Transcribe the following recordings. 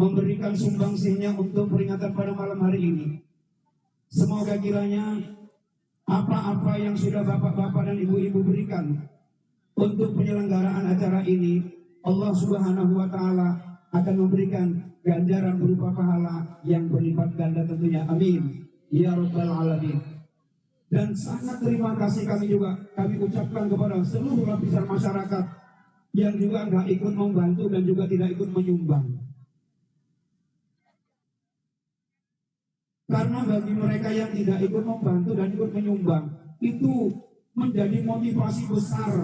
memberikan sumbangsihnya untuk peringatan pada malam hari ini. Semoga kiranya apa-apa yang sudah bapak-bapak dan ibu-ibu berikan untuk penyelenggaraan acara ini, Allah Subhanahu wa Ta'ala akan memberikan ganjaran berupa pahala yang berlipat ganda tentunya. Amin ya rabbal alamin. Dan sangat terima kasih kami ucapkan kepada seluruh lapisan masyarakat yang juga nggak ikut membantu dan juga tidak ikut menyumbang. Karena bagi mereka yang tidak ikut membantu dan ikut menyumbang, itu menjadi motivasi besar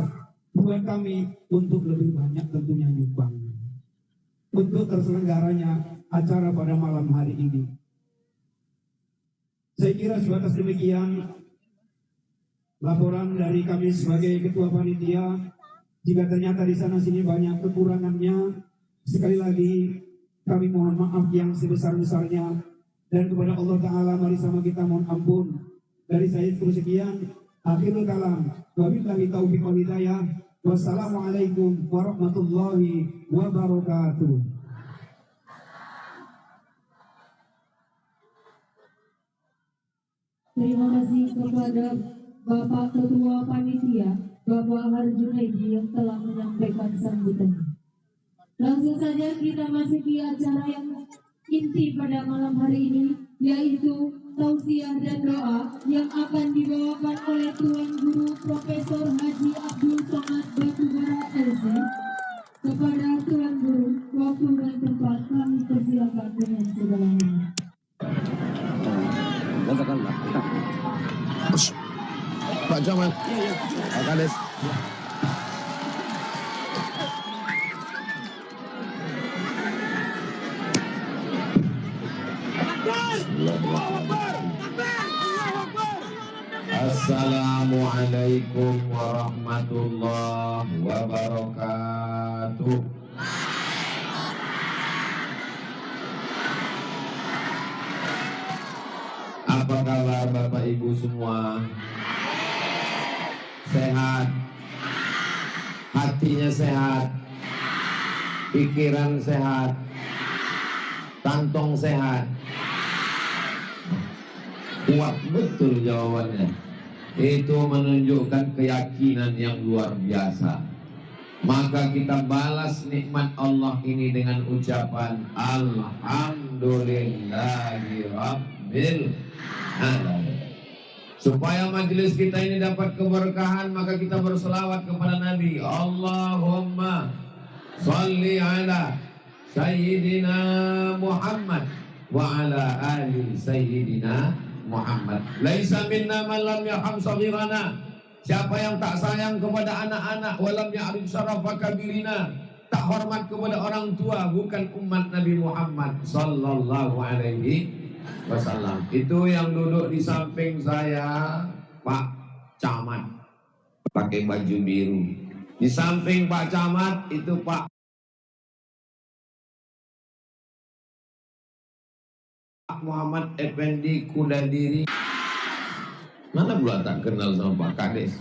buat kami untuk lebih banyak tentunya nyumbang untuk terselenggaranya acara pada malam hari ini. Saya kira sebatas demikian laporan dari kami sebagai ketua panitia. Jika ternyata di sana sini banyak kekurangannya, sekali lagi kami mohon maaf yang sebesar-besarnya. Dan kepada Allah Ta'ala mari sama kita mohon ampun. Dari saya cukup sekian. Akhirul kalam. Wabillahi taufiq wal hidayah. Wassalamualaikum warahmatullahi wabarakatuh. Terima kasih kepada Bapak Ketua Panitia, Bapak Harjunaidi yang telah menyampaikan sambutannya. Langsung saja kita masuki acara yang inti pada malam hari ini, yaitu tausiah dan doa yang akan dibawakan oleh Tuan Guru Profesor Haji Abdul Somad Batubara LC. Kepada Tuan Guru, waktu dan tempat kami persilakan dengan segalanya. Pak Camat, Pak Kades. Assalamualaikum warahmatullahi wabarakatuh. Apa kabar Bapak Ibu semua? Sehat? Hatinya sehat? Pikiran sehat? Kantong sehat? Kuat betul jawabannya. Itu menunjukkan keyakinan yang luar biasa. Maka kita balas nikmat Allah ini dengan ucapan Alhamdulillahi Rabbil Alamin. Supaya majelis kita ini dapat keberkahan, maka kita berselawat kepada Nabi. Allahumma salli ala Sayyidina Muhammad wa ala ali Sayyidina Muhammad. Laisa minna man lam yarham saghirana. Siapa yang tak sayang kepada anak-anak, walam ya'rif syarafa kabirina, tak hormat kepada orang tua, bukan umat Nabi Muhammad sallallahu alaihi wasallam. Itu yang duduk di samping saya Pak Camat pakai baju biru. Di samping Pak Camat itu Pak Muhammad Effendi Kudadiri. Mana pula tak kenal sama Pak Kades.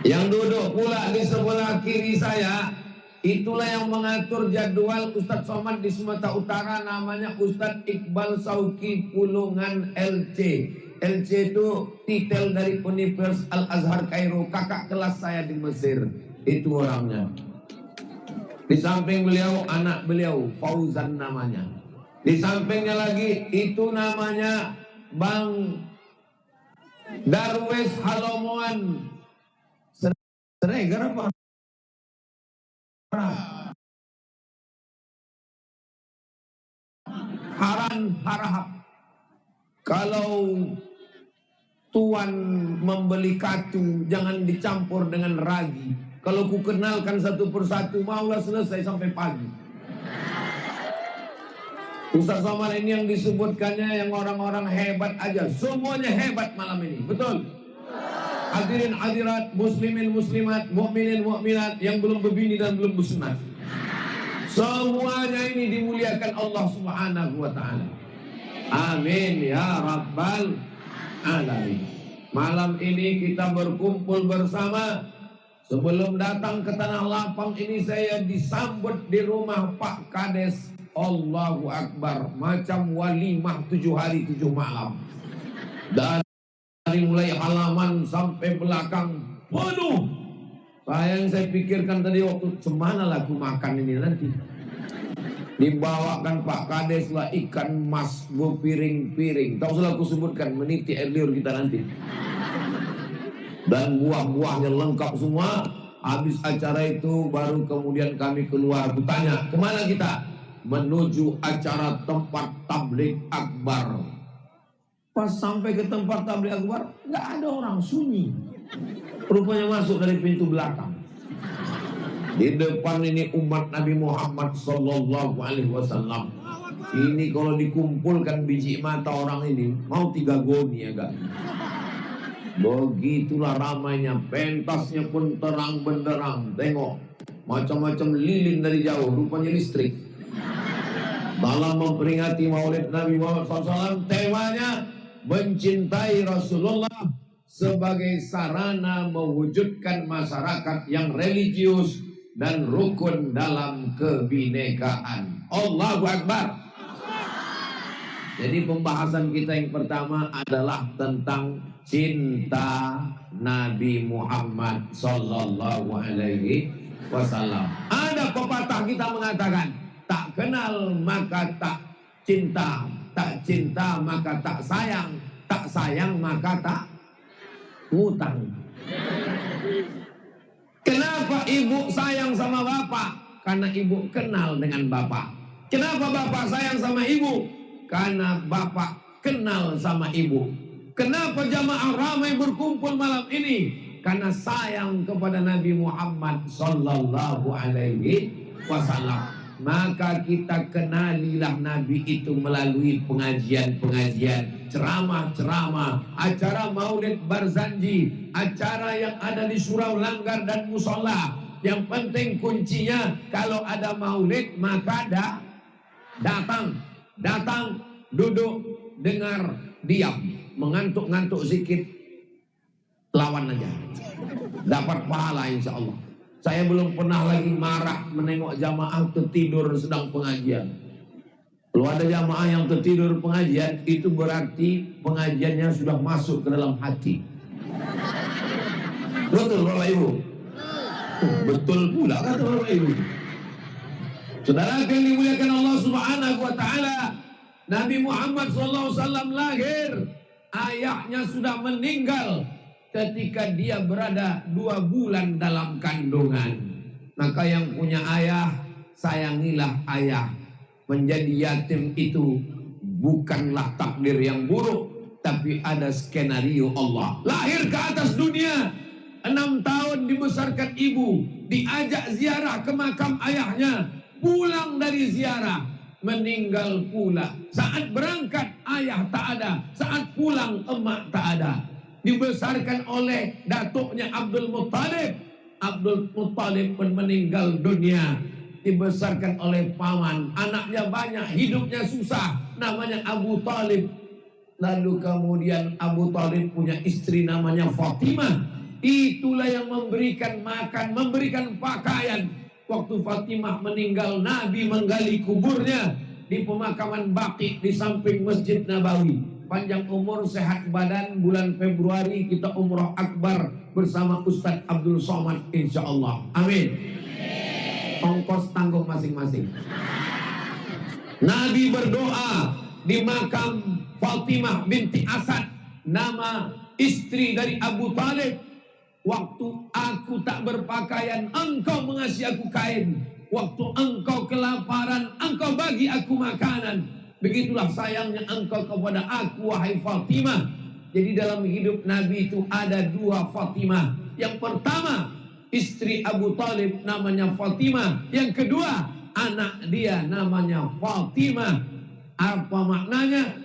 Yang duduk pula di sebelah kiri saya, itulah yang mengatur jadwal Ustadz Somad di Sumatera Utara, namanya Ustadz Iqbal Sauki Pulungan LC. LC itu titel dari Universitas Al-Azhar Kairo, kakak kelas saya di Mesir. Itu orangnya. Di samping beliau, anak beliau, Fauzan namanya. Di sampingnya lagi, itu namanya Bang Darwes Halomoan Seregar apa? Haran Harahap. Kalau tuan membeli katu, jangan dicampur dengan ragi. Kalau ku kenalkan satu persatu, maulah selesai sampai pagi. Ustaz Somad ini yang disebutkannya yang orang-orang hebat aja. Semuanya hebat malam ini, betul? Hadirin hadirat, muslimin muslimat, mukminin mukminat yang belum berbini dan belum bersunat. Semuanya ini dimuliakan Allah Subhanahu wa taala. Amin ya rabbal alamin. Malam ini kita berkumpul bersama. Sebelum datang ke Tanah Lapang ini saya disambut di rumah Pak Kades Allahu Akbar, macam walimah 7 hari 7 malam. Dari mulai halaman sampai belakang penuh. Saya pikirkan tadi waktu semana lagu makan ini nanti. Dibawakan Pak Kades lah ikan mas berpiring-piring. Tak usah aku sebutkan, meniti air liur kita nanti. Dan buah-buahnya lengkap semua. Habis acara itu baru kemudian kami keluar. Aku tanya, kemana kita? Menuju acara tempat tabligh akbar. Pas sampai ke tempat tabligh akbar, nggak ada orang, sunyi. Rupanya masuk dari pintu belakang. Di depan ini umat Nabi Muhammad Sallallahu Alaihi Wasallam. Ini kalau dikumpulkan biji mata orang ini mau 3 goni ya gak? Begitulah ramainya, pentasnya pun terang benderang. Tengok, macam-macam lilin dari jauh, rupanya listrik. Dalam memperingati Maulid Nabi Muhammad SAW, temanya mencintai Rasulullah sebagai sarana mewujudkan masyarakat yang religius dan rukun dalam kebinekaan. Allahu Akbar. Jadi pembahasan kita yang pertama adalah tentang cinta Nabi Muhammad Sallallahu Alaihi Wasallam. Ada pepatah kita mengatakan, tak kenal maka tak cinta, tak cinta maka tak sayang maka tak ngutang. Kenapa ibu sayang sama bapak? Karena ibu kenal dengan bapak. Kenapa bapak sayang sama ibu? Karena bapak kenal sama ibu. Kenapa jamaah ramai berkumpul malam ini? Karena sayang kepada Nabi Muhammad Sallallahu Alaihi Wasallam. Maka kita kenalilah Nabi itu melalui pengajian-pengajian, ceramah-ceramah, acara Maulid Barzanji, acara yang ada di surau Langgar dan musola. Yang penting kuncinya kalau ada Maulid maka datang, duduk, dengar, diam, mengantuk-ngantuk sedikit, lawan aja, dapat pahala insya Allah. Saya belum pernah lagi marah menengok jamaah tertidur sedang pengajian. Kalau ada jamaah yang tertidur pengajian, itu berarti pengajiannya sudah masuk ke dalam hati. Betul Bapak Ibu? Betul pula kata Bapak Ibu. Saudara yang dimuliakan Allah Subhanahu wa taala, Nabi Muhammad SAW lahir, ayahnya sudah meninggal ketika dia berada 2 bulan dalam kandungan. Maka yang punya ayah, sayangilah ayah. Menjadi yatim itu bukanlah takdir yang buruk, tapi ada skenario Allah. Lahir ke atas dunia, 6 tahun dibesarkan ibu, diajak ziarah ke makam ayahnya, pulang dari ziarah, meninggal pula. Saat berangkat ayah tak ada, saat pulang emak tak ada. Dibesarkan oleh datuknya Abdul Muttalib. Abdul Muttalib pun meninggal dunia. Dibesarkan oleh paman, anaknya banyak, hidupnya susah, namanya Abu Talib. Lalu kemudian Abu Talib punya istri namanya Fatimah. Itulah yang memberikan makan, memberikan pakaian. Waktu Fatimah meninggal, Nabi menggali kuburnya di pemakaman Baqi di samping Masjid Nabawi. Panjang umur, sehat badan, bulan Februari kita umrah akbar bersama Ustadz Abdul Somad insya Allah. Amin. Ongkos tanggung masing-masing. Nabi berdoa di makam Fatimah binti Asad, nama istri dari Abu Talib. Waktu aku tak berpakaian, engkau mengasihi aku kain. Waktu engkau kelaparan, engkau bagi aku makanan. Begitulah sayangnya engkau kepada aku, wahai Fatimah. Jadi dalam hidup Nabi itu ada 2 Fatimah. Yang pertama, istri Abu Talib namanya Fatimah. Yang kedua, anak dia namanya Fatimah. Apa maknanya?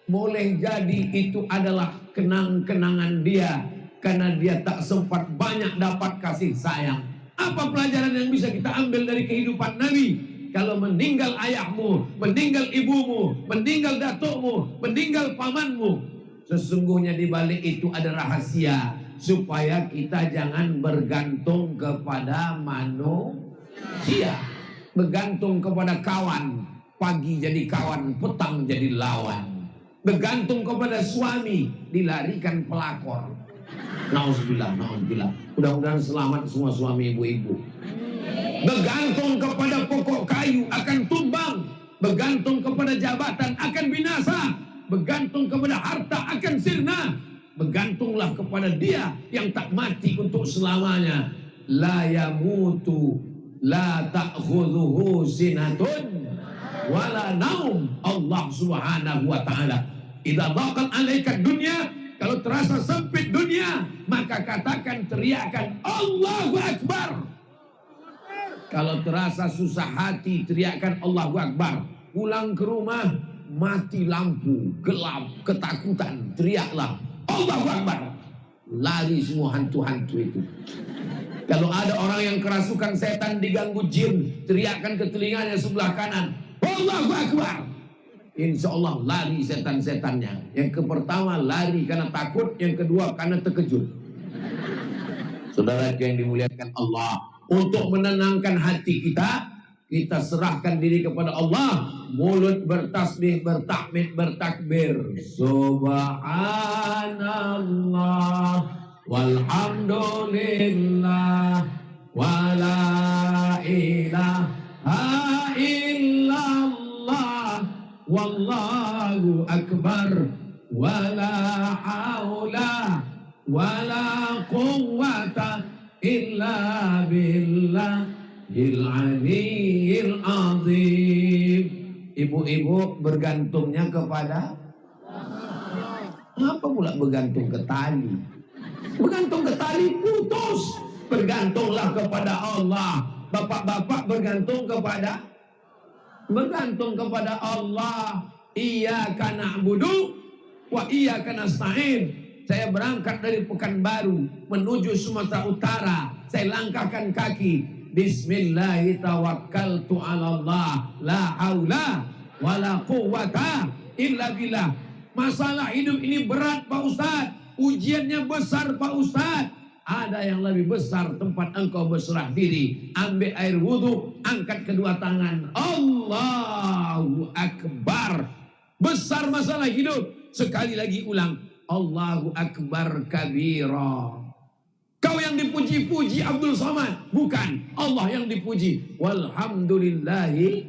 Boleh jadi itu adalah kenang-kenangan dia, karena dia tak sempat banyak dapat kasih sayang. Apa pelajaran yang bisa kita ambil dari kehidupan Nabi? Kalau meninggal ayahmu, meninggal ibumu, meninggal datukmu, meninggal pamanmu, sesungguhnya di balik itu ada rahasia supaya kita jangan bergantung kepada manusia, bergantung kepada kawan. pagi jadi kawan, petang jadi lawan. Bergantung kepada suami, dilarikan pelakor. Nauzubillah, nauzubillah. Mudah-mudahan selamat semua suami ibu-ibu. Bergantung kepada pokok kayu akan tumbang. Bergantung kepada jabatan akan binasa. Bergantung kepada harta akan sirna. Bergantunglah kepada dia yang tak mati untuk selamanya. La yamutu, la ta'khudhuhu sinatun wala naum. Allah Subhanahu wa taala, idza daqat 'alaika dunya, kalau terasa sempit dunia, maka katakan, teriakan Allahu Akbar. Kalau terasa susah hati, teriakan Allahu Akbar. Pulang ke rumah, mati lampu, gelap, ketakutan, teriaklah Allahu Akbar. Lari semua hantu-hantu itu. Kalau ada orang yang kerasukan setan, diganggu jin, teriakkan ke telinganya sebelah kanan, Allahu Akbar. Insya Allah lari setan-setannya. Yang pertama lari karena takut, yang kedua karena terkejut. Saudara yang dimuliakan Allah, untuk menenangkan hati kita, kita serahkan diri kepada Allah. Mulut bertasbih, bertahmid, bertakbir. Subhanallah walhamdulillah wala ilaha illallah wallahu akbar wala haula wala quwwata illa billahil aliyyil azim. Ibu-ibu bergantungnya kepada apa pula? Bergantung ke tali. Bergantung ke tali putus. Bergantunglah kepada Allah. Bapak-bapak bergantung kepada Allah. Iyyaka na'budu wa iyyaka nasta'in. Saya berangkat dari Pekanbaru menuju Sumatera Utara. Saya langkahkan kaki. Bismillah tawakkaltu 'ala Allah. La haula wala quwwata illa billah. Masalah hidup ini berat Pak Ustaz. Ujiannya besar Pak Ustaz. Ada yang lebih besar, tempat engkau berserah diri. Ambil air wudhu, angkat kedua tangan. Allahu Akbar. Besar masalah hidup. Sekali lagi ulang. Allahu Akbar kabira. Kau yang dipuji-puji Abdul Somad. Bukan. Allah yang dipuji. Walhamdulillahi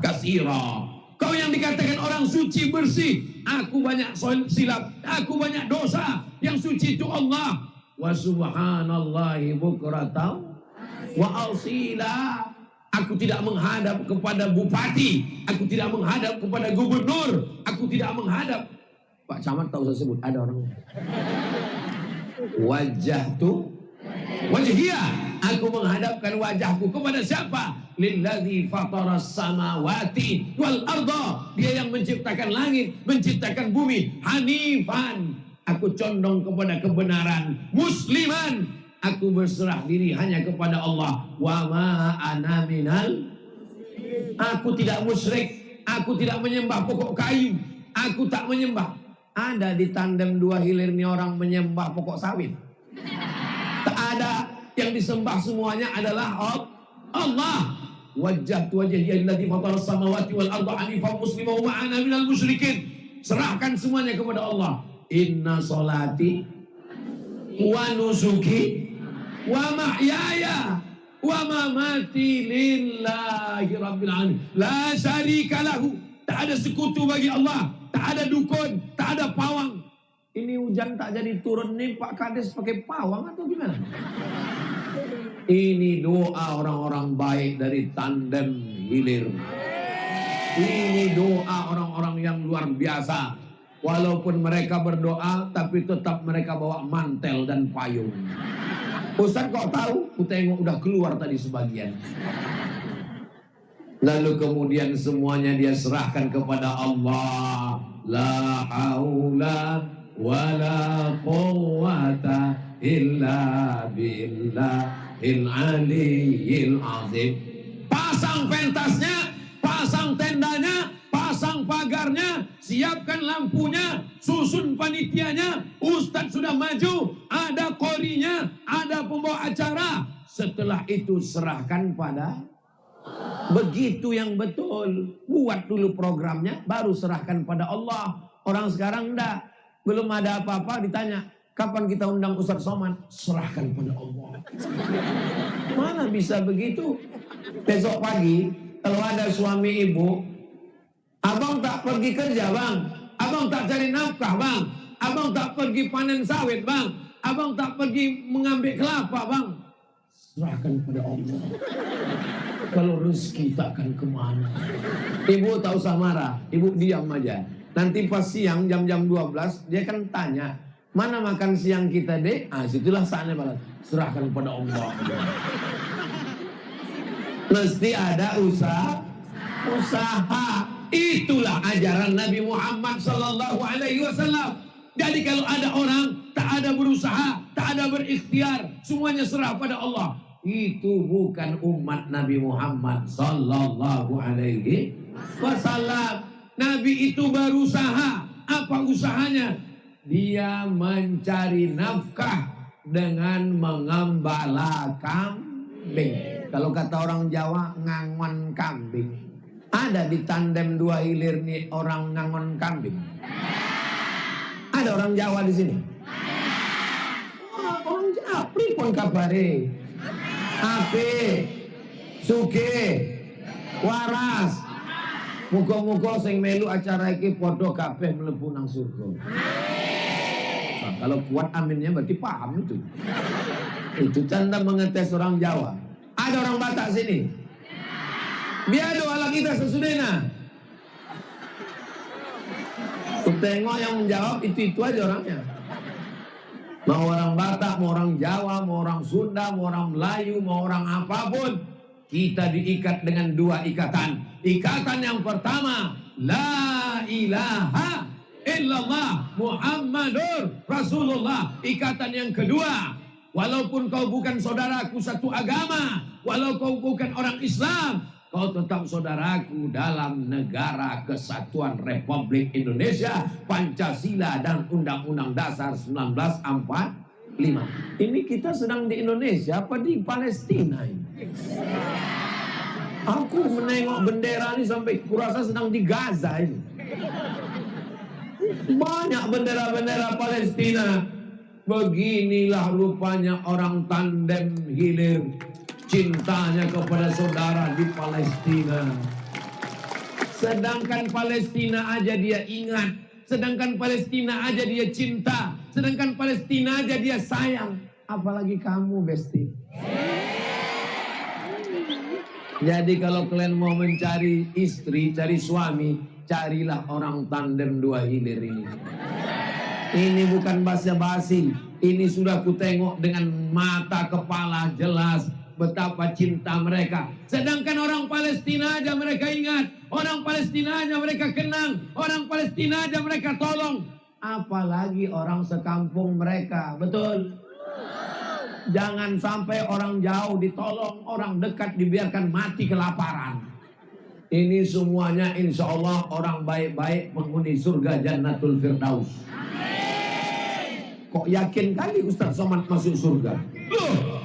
katsira. Kau yang dikatakan orang suci bersih. Aku banyak silap, aku banyak dosa. Yang suci itu Allah. Wa subhanallahi bukratan wa asila. Aku tidak menghadap kepada bupati, aku tidak menghadap kepada gubernur, aku tidak menghadap. Pak Camat tahu saya sebut, ada orang. Wajhia, aku menghadapkan wajahku kepada siapa? Lillazi fataras samawati wal arda. Dia yang menciptakan langit, menciptakan bumi. Hanifan, aku condong kepada kebenaran. Musliman, aku berserah diri hanya kepada Allah. Wa ma ana minal, aku tidak musyrik, aku tidak menyembah pokok kayu, aku tak menyembah. Ada di tandem dua hilir ini orang menyembah pokok sawit. Tak ada, yang disembah semuanya adalah Allah. Wajjahtu wajhiya alladzi fatara samawati wal arda hanifan musliman wa ana minal musyrikin. Serahkan semuanya kepada Allah. Inna salati wa nusuki wa mahyaya wa mamati lillahi rabbil alamin. La syarika lahu. Tak ada sekutu bagi Allah. Tak ada dukun, tak ada pawang. Ini hujan tak jadi turun nih Pak Kades pakai pawang atau gimana? Ini doa orang-orang baik dari tandem hilir. Ini doa orang-orang yang luar biasa. Walaupun mereka berdoa, tapi tetap mereka bawa mantel dan payung. Ustaz kok tahu? Ku tengok udah keluar tadi sebagian. Lalu kemudian semuanya dia serahkan kepada Allah. La haula wala quwwata illa billahil aliyyil azim. Pasang pentasnya, pasang tendanya, pasang pagarnya, siapkan lampunya, susun panitianya. Ustadz sudah maju, ada qorinya, ada pembawa acara. Setelah itu serahkan pada Begitu yang betul. Buat dulu programnya, baru serahkan pada Allah. Orang sekarang enggak. Belum ada apa-apa ditanya, kapan kita undang Ustaz Somad? Serahkan pada Allah. Mana bisa begitu? Besok pagi, kalau ada suami ibu, abang tak pergi kerja bang, abang tak cari nafkah bang, abang tak pergi panen sawit bang, abang tak pergi mengambil kelapa bang. Serahkan pada Allah. Kalau rezeki takkan kemana. Ibu tak usah marah, ibu diam aja. Nanti pas siang jam-jam 12 dia kan tanya, mana makan siang kita dek? Ah, situlah saatnya balas. Serahkan pada Allah. Mesti ada usaha. Itulah ajaran Nabi Muhammad sallallahu alaihi wasallam. Jadi kalau ada orang tak ada berusaha, tak ada berikhtiar, semuanya serah pada Allah. Itu bukan umat Nabi Muhammad sallallahu alaihi wasallam. Nabi itu berusaha. Apa usahanya? Dia mencari nafkah dengan mengembala kambing. Kalau kata orang Jawa, ngangon kambing. Ada di tandem 2 hilir nih orang ngangon kambing. Ada orang Jawa di sini. Orang Jawa, pripun kabare? Ape, suge, waras. Muga-muga sing melu acara iki padha kabeh mlebu nang surga. Nah, kalau kuat aminnya berarti paham itu. Itu tanda mengetes orang Jawa. Ada orang Batak sini. Biar doa kita sesudahnya. Tengok yang menjawab itu aja orangnya. Mau orang Batak, mau orang Jawa, mau orang Sunda, mau orang Melayu, mau orang apapun, kita diikat dengan 2 ikatan. Ikatan yang pertama, la ilaha illallah Muhammadur Rasulullah. Ikatan yang kedua, walaupun kau bukan saudaraku satu agama, walau kau bukan orang Islam, kau tetap saudaraku dalam negara Kesatuan Republik Indonesia, Pancasila dan Undang-Undang Dasar 1945. Ini kita sedang di Indonesia apa di Palestina ini? Aku menengok bendera ini sampai kurasa sedang di Gaza ini. Banyak bendera-bendera Palestina. Beginilah rupanya orang tandem hilir cintanya kepada saudara di Palestina. Sedangkan Palestina aja dia ingat, sedangkan Palestina aja dia cinta, sedangkan Palestina aja dia sayang, apalagi kamu Besti. Jadi kalau kalian mau mencari istri, cari suami, carilah orang tandem 2 hilir ini. Ini bukan basa-basi, ini sudah kutengok dengan mata kepala jelas betapa cinta mereka. Sedangkan orang Palestina aja mereka ingat, orang Palestina aja mereka kenang, orang Palestina aja mereka tolong. Apalagi orang sekampung mereka, betul? Jangan sampai orang jauh ditolong, orang dekat dibiarkan mati kelaparan. Ini semuanya insya Allah orang baik-baik penghuni surga Jannatul Firdaus. Kok yakin kali Ustaz Somad masuk surga? Loh,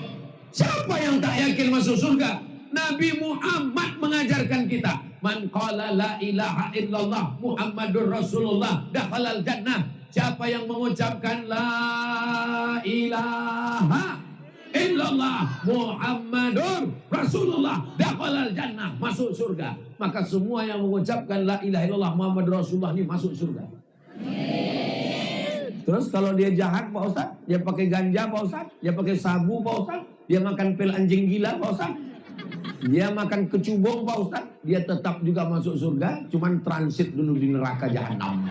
siapa yang tak yakin masuk surga? Nabi Muhammad mengajarkan kita, man qala la ilaha illallah Muhammadur Rasulullah dakhalal jannah. Siapa yang mengucapkan la ilaha illallah Muhammadur Rasulullah dakhalal jannah, masuk surga. Maka semua yang mengucapkan la ilaha illallah Muhammadur Rasulullah ini masuk surga. Terus kalau dia jahat Pak Ustaz, dia pakai ganja Pak Ustaz, dia pakai sabu Pak Ustaz, dia makan pil anjing gila Pak Ustaz, dia makan kecubung Pak Ustaz, dia tetap juga masuk surga, cuman transit dulu di neraka jahanam.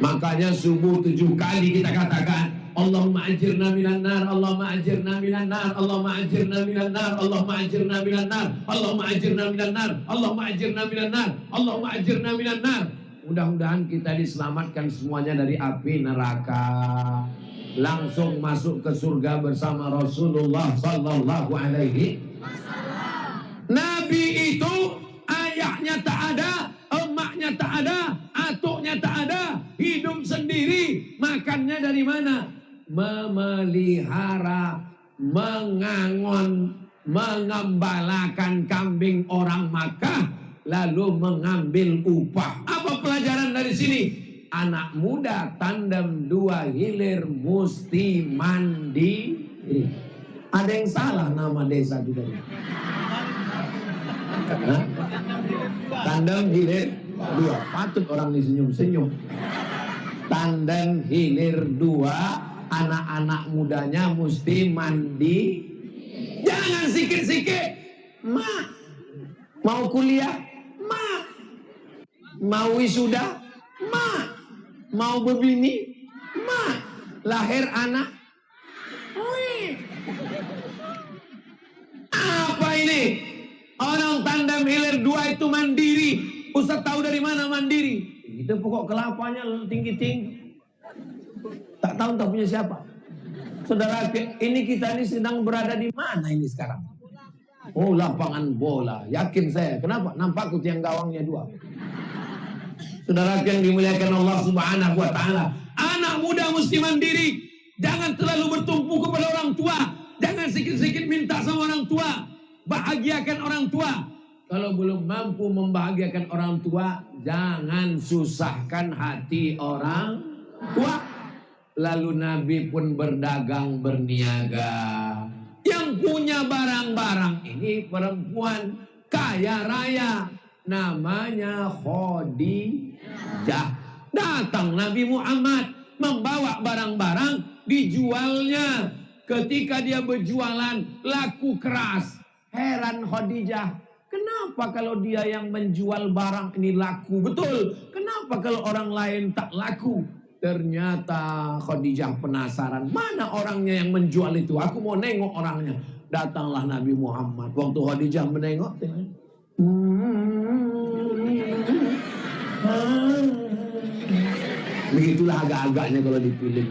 Makanya subuh 7 kali kita katakan, Allahumma ajirna minan nar, Allahumma ajirna minan nar, Allahumma ajirna minan nar, Allahumma ajirna minan nar, Allahumma ajirna minan nar, Allahumma ajirna minan nar, Allahumma ajirna minan nar. Mudah-mudahan kita diselamatkan semuanya dari api neraka. Langsung masuk ke surga bersama Rasulullah sallallahu alaihi wasallam. Nabi itu ayahnya tak ada, emaknya tak ada, atuknya tak ada, hidup sendiri. Makannya dari mana? Memelihara, mengangon mengembalakan kambing orang Makkah lalu mengambil upah. Apa pelajaran dari sini? Anak muda tandem 2 hilir mesti mandiri. Ada yang salah nama desa juga. Hah? Tandem hilir 2. Patut orang ini senyum-senyum. Tandem hilir 2, anak-anak mudanya mesti mandi. Jangan sikit-sikit. Ma, mau kuliah? Ma, mau wisuda? Ma, mau berbini? Ma, lahir anak? Apa ini? Orang tandem hilir 2 itu mandiri. Ustaz tahu dari mana mandiri? Itu pokok kelapanya tinggi-tinggi. Tak tahu tak punya siapa. Saudara, ini kita ini sedang berada di mana ini sekarang? Oh, lapangan bola. Yakin saya. Kenapa? Nampak tiang gawangnya 2. Saudara yang dimuliakan Allah Subhanahu wa taala. Anak muda mesti mandiri. Jangan terlalu bertumpu kepada orang tua. Jangan sikit-sikit minta sama orang tua. Bahagiakan orang tua. Kalau belum mampu membahagiakan orang tua, jangan susahkan hati orang tua. Lalu Nabi pun berdagang berniaga. Yang punya barang-barang ini perempuan kaya raya, namanya Khadijah. Datang Nabi Muhammad membawa barang-barang, dijualnya. Ketika dia berjualan laku keras. Heran Khadijah, kenapa kalau dia yang menjual barang ini laku? Betul, kenapa kalau orang lain tak laku? Ternyata Khadijah penasaran, mana orangnya yang menjual itu? Aku mau nengok orangnya. Datanglah Nabi Muhammad. Waktu Khadijah menengok, begitulah agak-agaknya kalau dipilih.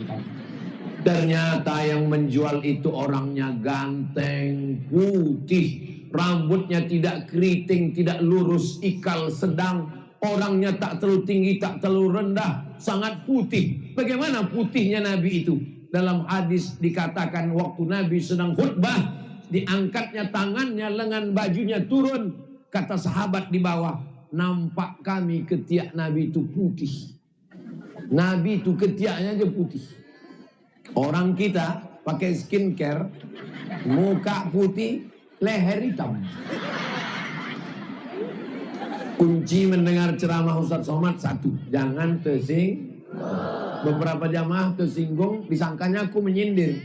Ternyata yang menjual itu orangnya ganteng, putih, rambutnya tidak keriting, tidak lurus, ikal sedang, orangnya tak terlalu tinggi, tak terlalu rendah, sangat putih. Bagaimana putihnya Nabi itu? Dalam hadis dikatakan waktu Nabi sedang khutbah, diangkatnya tangannya, lengan bajunya turun. Kata sahabat di bawah, nampak kami ketiak Nabi itu putih. Nabi itu ketiaknya aja putih. Orang kita pakai skincare, muka putih, leher hitam. Kunci mendengar ceramah Ustaz Somad 1, jangan tersinggung. Beberapa jamaah tersinggung, disangkanya aku menyindir.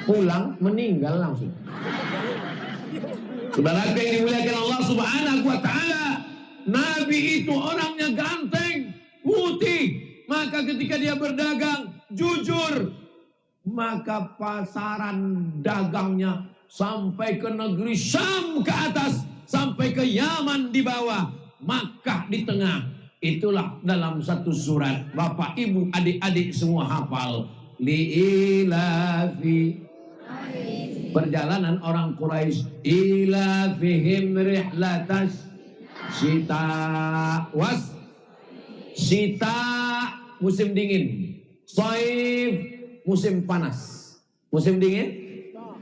Pulang meninggal langsung. Saudara yang dimuliakan Allah Subhanahu wa taala, Nabi itu orangnya ganteng, putih. Maka ketika dia berdagang jujur, maka pasaran dagangnya sampai ke negeri Syam ke atas, sampai ke Yaman di bawah, Makkah di tengah. Itulah dalam satu surat. Bapak, ibu, adik-adik semua hafal. Li'ilafi, perjalanan orang Quraisy, ilafihim rihlatas syita was syita, musim dingin, shaif, musim panas. Musim dingin,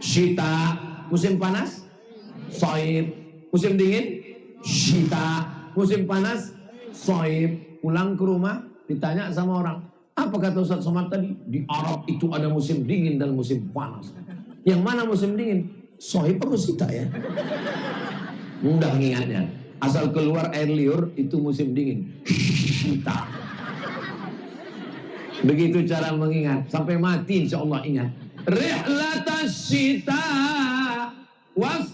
syita, musim panas, shaif, musim dingin, syita, musim panas, shaif. Pulang ke rumah ditanya sama orang, apa kata Ustaz Somad tadi? Di Arab itu ada musim dingin dan musim panas. Yang mana musim dingin? Shaif atau syita ya? Mudah mengingatnya. Asal keluar air liur itu musim dingin. Syita. Begitu cara mengingat. Sampai mati insya Allah ingat. Rihlatas syita was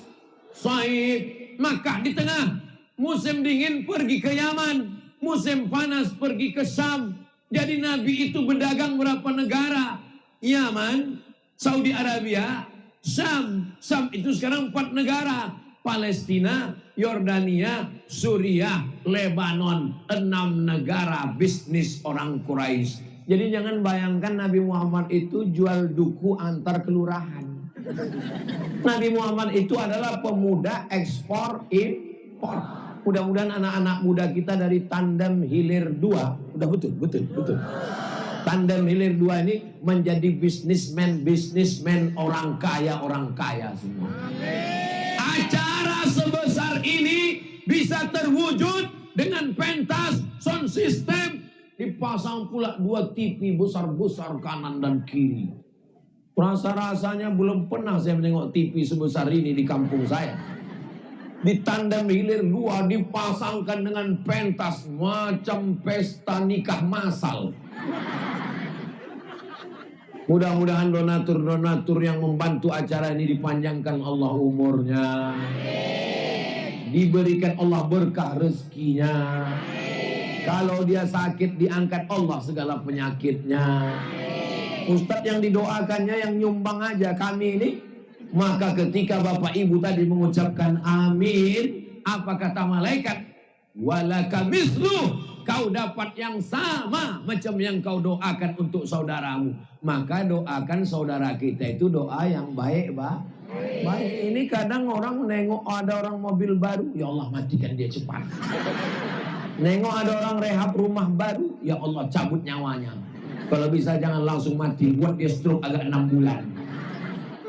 shaif. Makkah di tengah. Musim dingin pergi ke Yaman. Musim panas pergi ke Syam. Jadi Nabi itu berdagang berapa negara? Yaman, Saudi Arabia, Syam. Syam itu sekarang 4 negara. Palestina, Yordania, Suriah, Lebanon. 6 negara bisnis orang Quraisy. Jadi jangan bayangkan Nabi Muhammad itu jual duku antar kelurahan. Nabi Muhammad itu adalah pemuda ekspor impor. Mudah-mudahan anak-anak muda kita dari tandem hilir 2. Udah betul. Tandem Hilir 2 ini menjadi bisnismen orang kaya semua. Acara sebesar ini bisa terwujud dengan pentas sound system, dipasang pula 2 TV besar-besar kanan dan kiri. Rasa-rasanya belum pernah saya menengok TV sebesar ini di kampung saya. Di Tandem Hilir 2 dipasangkan dengan pentas macam pesta nikah massal. Mudah-mudahan donatur-donatur yang membantu acara ini dipanjangkan Allah umurnya, diberikan Allah berkah rezekinya. Kalau dia sakit diangkat Allah segala penyakitnya. Ustadz yang didoakannya yang nyumbang aja kami ini. Maka ketika Bapak Ibu tadi mengucapkan amin, apa kata malaikat? Walaka mislu, kau dapat yang sama macam yang kau doakan untuk saudaramu. Maka doakan saudara kita itu doa yang baik, baik. Ini kadang orang nengok ada orang mobil baru, ya Allah matikan dia cepat. Nengok ada orang rehab rumah baru, ya Allah cabut nyawanya. Kalau bisa jangan langsung mati, buat dia stroke agak 6 bulan.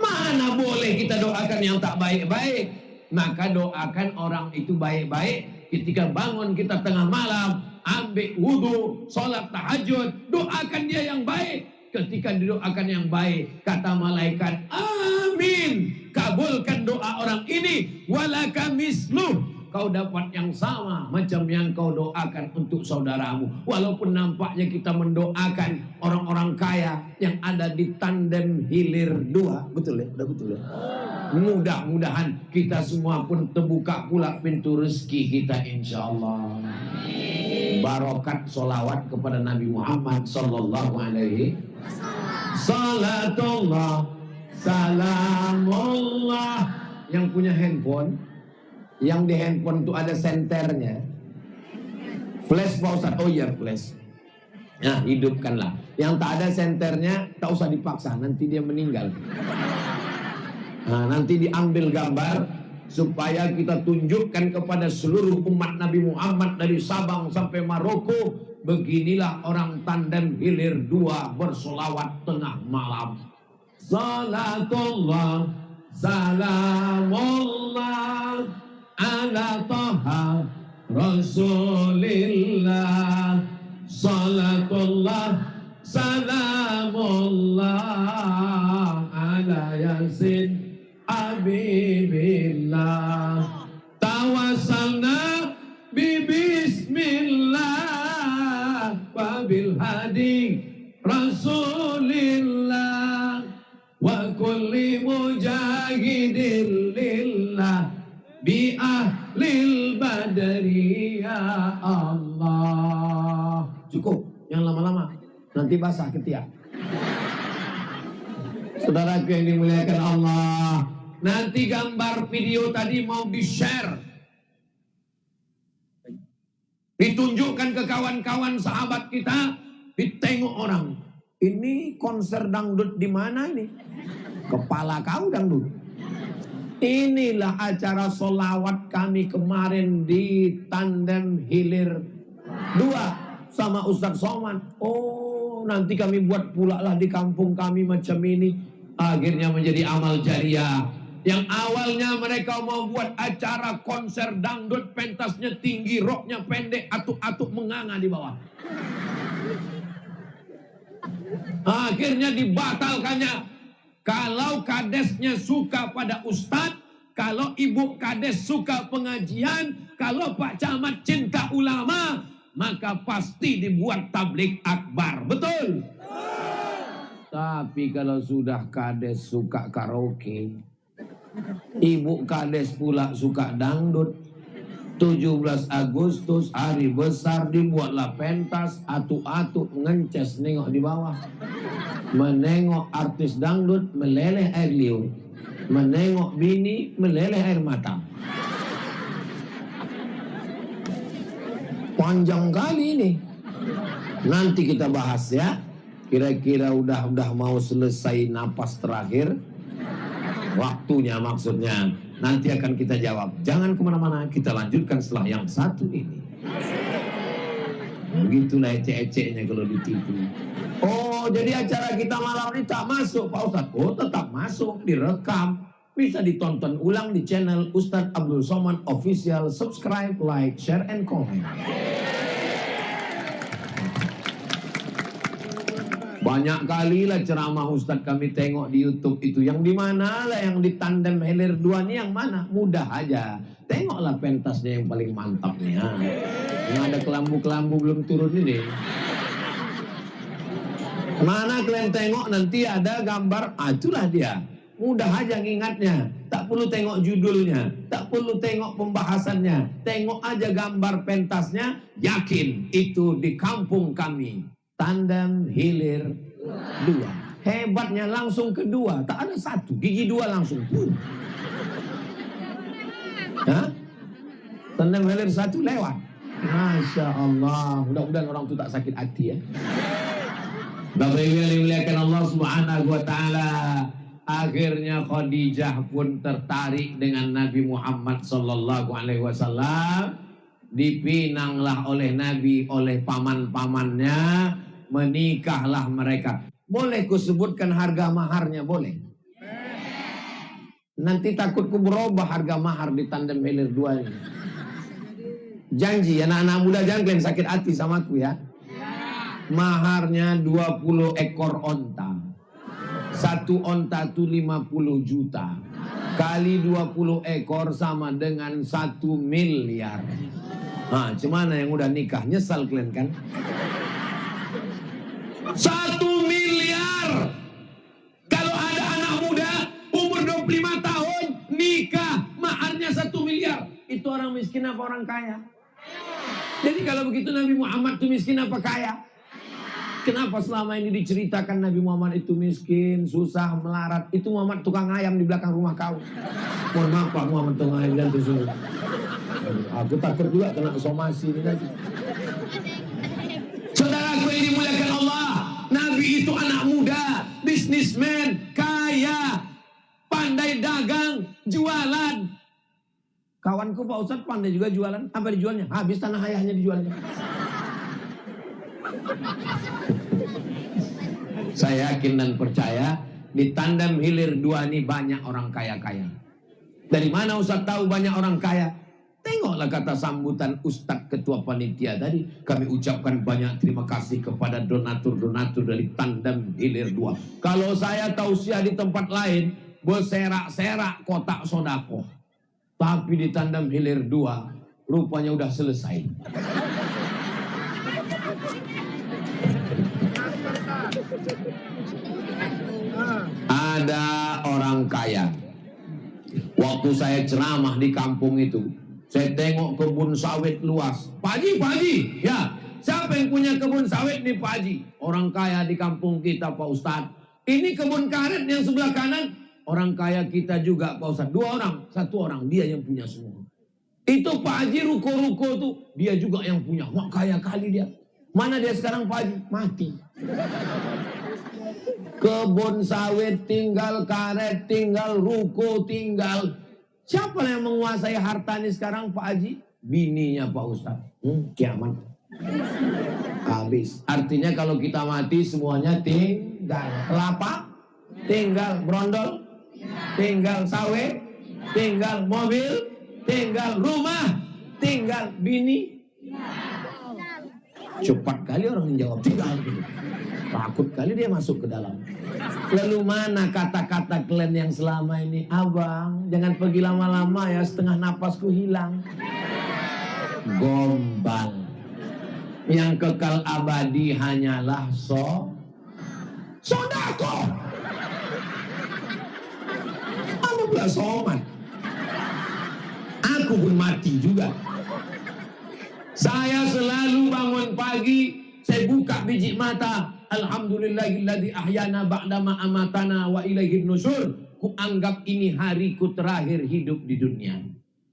Mana boleh kita doakan yang tak baik-baik. Maka doakan orang itu baik-baik. Ketika bangun kita tengah malam, ambil wudhu, sholat tahajud, doakan dia yang baik. Ketika didoakan yang baik, kata malaikat, amin, kabulkan doa orang ini. Walaka misluh, kau dapat yang sama macam yang kau doakan untuk saudaramu. Walaupun nampaknya kita mendoakan orang-orang kaya yang ada di Tandem Hilir 2. Betul ya? Udah betul ya? Mudah-mudahan kita semua pun terbuka pula pintu rezeki kita insya Allah. Barokat solawat kepada Nabi Muhammad sallallahu alaihi wasallam. Salatullah, salamullah. Yang punya handphone, yang di handphone itu ada senternya. Flash Pak Ustaz? Oh iya flash. Nah hidupkanlah. Yang tak ada senternya tak usah dipaksa, nanti dia meninggal. Nah, nanti diambil gambar supaya kita tunjukkan kepada seluruh umat Nabi Muhammad dari Sabang sampai Maroko. Beginilah orang Tandem Hilir 2 bersolawat tengah malam. Salatullah, salamullah ala Taha Rasulillah. Salatullah, salamullah ala Yasin Habibillah. Tawassalna bismillah wabil hadi Rasulillah wa kulli mujahidin lillah bi ahlil badri ya Allah. Cukup, yang lama-lama nanti basah ketiak. Saudaraku yang dimuliakan Allah, nanti gambar video tadi mau di-share, ditunjukkan ke kawan-kawan sahabat kita, ditengok orang. Ini konser dangdut di mana ini? Kepala kau dangdut. Inilah acara solawat kami kemarin di Tandem Hilir 2 sama Ustadz Somad. Oh, nanti kami buat pula lah di kampung kami macam ini. Akhirnya menjadi amal jariah. Yang awalnya mereka mau buat acara konser dangdut, pentasnya tinggi, roknya pendek, atuk-atuk menganga di bawah. Akhirnya dibatalkannya. Kalau kadesnya suka pada ustadz, kalau ibu kades suka pengajian, kalau Pak Camat cinta ulama, maka pasti dibuat tablik akbar. Betul? Tapi kalau sudah kades suka karaoke, ibu kades pula suka dangdut, 17 Agustus hari besar dibuatlah pentas, atuk-atuk ngences nengok di bawah. Menengok artis dangdut meleleh air liur, menengok bini meleleh air mata. Panjang kali ini. Nanti kita bahas ya. Kira-kira udah mau selesai napas terakhir. Waktunya maksudnya. Nanti akan kita jawab. Jangan kemana-mana. Kita lanjutkan setelah yang satu ini. begitulah ecek-eceknya kalau ditipu. Oh, jadi acara kita malam ini tak masuk Pak Ustadz? Oh, tetap masuk, direkam. Bisa ditonton ulang di channel Ustadz Abdul Somad Official. Subscribe, like, share, and comment. Banyak kali lah ceramah Ustadz kami tengok di YouTube itu. Yang di mana lah, yang di tandem hilir 2 ini yang mana? Mudah aja. Tengoklah pentasnya yang paling mantap nih. Yang ada kelambu-kelambu belum turun ini. Mana kalian tengok nanti ada gambar, itulah dia. Mudah aja ngingatnya. Tak perlu tengok judulnya, tak perlu tengok pembahasannya. Tengok aja gambar pentasnya, yakin itu di kampung kami. Tandem hilir 2. Hebatnya langsung kedua, tak ada 1, gigi 2 langsung. Hah? Tandem hilir 1 lewat. Masya Allah. Mudah-mudahan orang itu tak sakit hati ya. Bapak Ibu yang dimuliakan Allah Subhanahu wa taala, akhirnya Khadijah pun tertarik dengan Nabi Muhammad sallallahu alaihi wasallam. Dipinanglah oleh Nabi oleh paman-pamannya, menikahlah mereka. Boleh ku sebutkan harga maharnya, boleh? Nanti takut ku berubah harga mahar di tandem hilir 2 ini. Janji anak-anak muda jangan kalian sakit hati sama aku ya. Maharnya 20 ekor onta. 1 onta itu 50 juta. Kali 20 ekor sama dengan 1 miliar. Nah, cuman yang udah nikah nyesal kalian kan? 1 miliar. Kalau ada anak muda umur 25 tahun nikah maharnya 1 miliar. Itu orang miskin apa orang kaya? Jadi kalau begitu Nabi Muhammad itu miskin apa kaya? Kenapa selama ini diceritakan Nabi Muhammad itu miskin, susah, melarat? Itu Muhammad tukang ayam di belakang rumah kau. Mohon maaf Pak Muhammad tukang ayam dan susu. Aku takut juga kena somasi ini lagi. Saudaraku yang dimuliakan Allah, Nabi itu anak muda, bisnismen, kaya, pandai dagang, jualan. Kawanku Pak Ustadz pandai juga jualan. Apa dijualnya? Habis tanah ayahnya dijualnya. Saya yakin dan percaya di tandem hilir 2 ini banyak orang kaya-kaya. Dari mana Ustadz tahu banyak orang kaya? Tengoklah kata sambutan Ustadz Ketua Panitia tadi. Kami ucapkan banyak terima kasih kepada donatur-donatur dari tandem hilir 2. Kalau saya tausiah di tempat lain, berserak-serak kotak sodako. Tapi di tandem hilir 2 rupanya udah selesai. Ada orang kaya. Waktu saya ceramah di kampung itu, saya tengok kebun sawit luas. Pak Haji, ya, siapa yang punya kebun sawit nih Pak Haji? Orang kaya di kampung kita Pak Ustadz. Ini kebun karet yang sebelah kanan, orang kaya kita juga Pak Ustadz. 2 orang, 1 orang, dia yang punya semua. Itu Pak Haji ruko-ruko tuh, dia juga yang punya. Wah kaya kali dia. Mana dia sekarang Pak Haji? Mati. Kebun sawit tinggal, karet tinggal, ruko tinggal. Siapa yang menguasai harta ini sekarang Pak Haji? Bininya Pak Ustadz. Kiamat. Habis. Artinya kalau kita mati semuanya tinggal. Kelapa, tinggal brondol, tinggal sawit, tinggal mobil, tinggal rumah, tinggal bini. Cepat kali orang menjawab tinggal gitu. Takut kali dia masuk ke dalam. Lalu mana kata-kata kalian yang selama ini? Abang, jangan pergi lama-lama ya, setengah napasku hilang. Gombal. Yang kekal abadi hanyalah sodako. Apa pula soman? Aku pun mati juga. Saya selalu bangun pagi, saya buka biji mata. Alhamdulillahilladzi ahyana ba'dama amatana wa ilaihin nusyur. Ku anggap ini hariku terakhir hidup di dunia.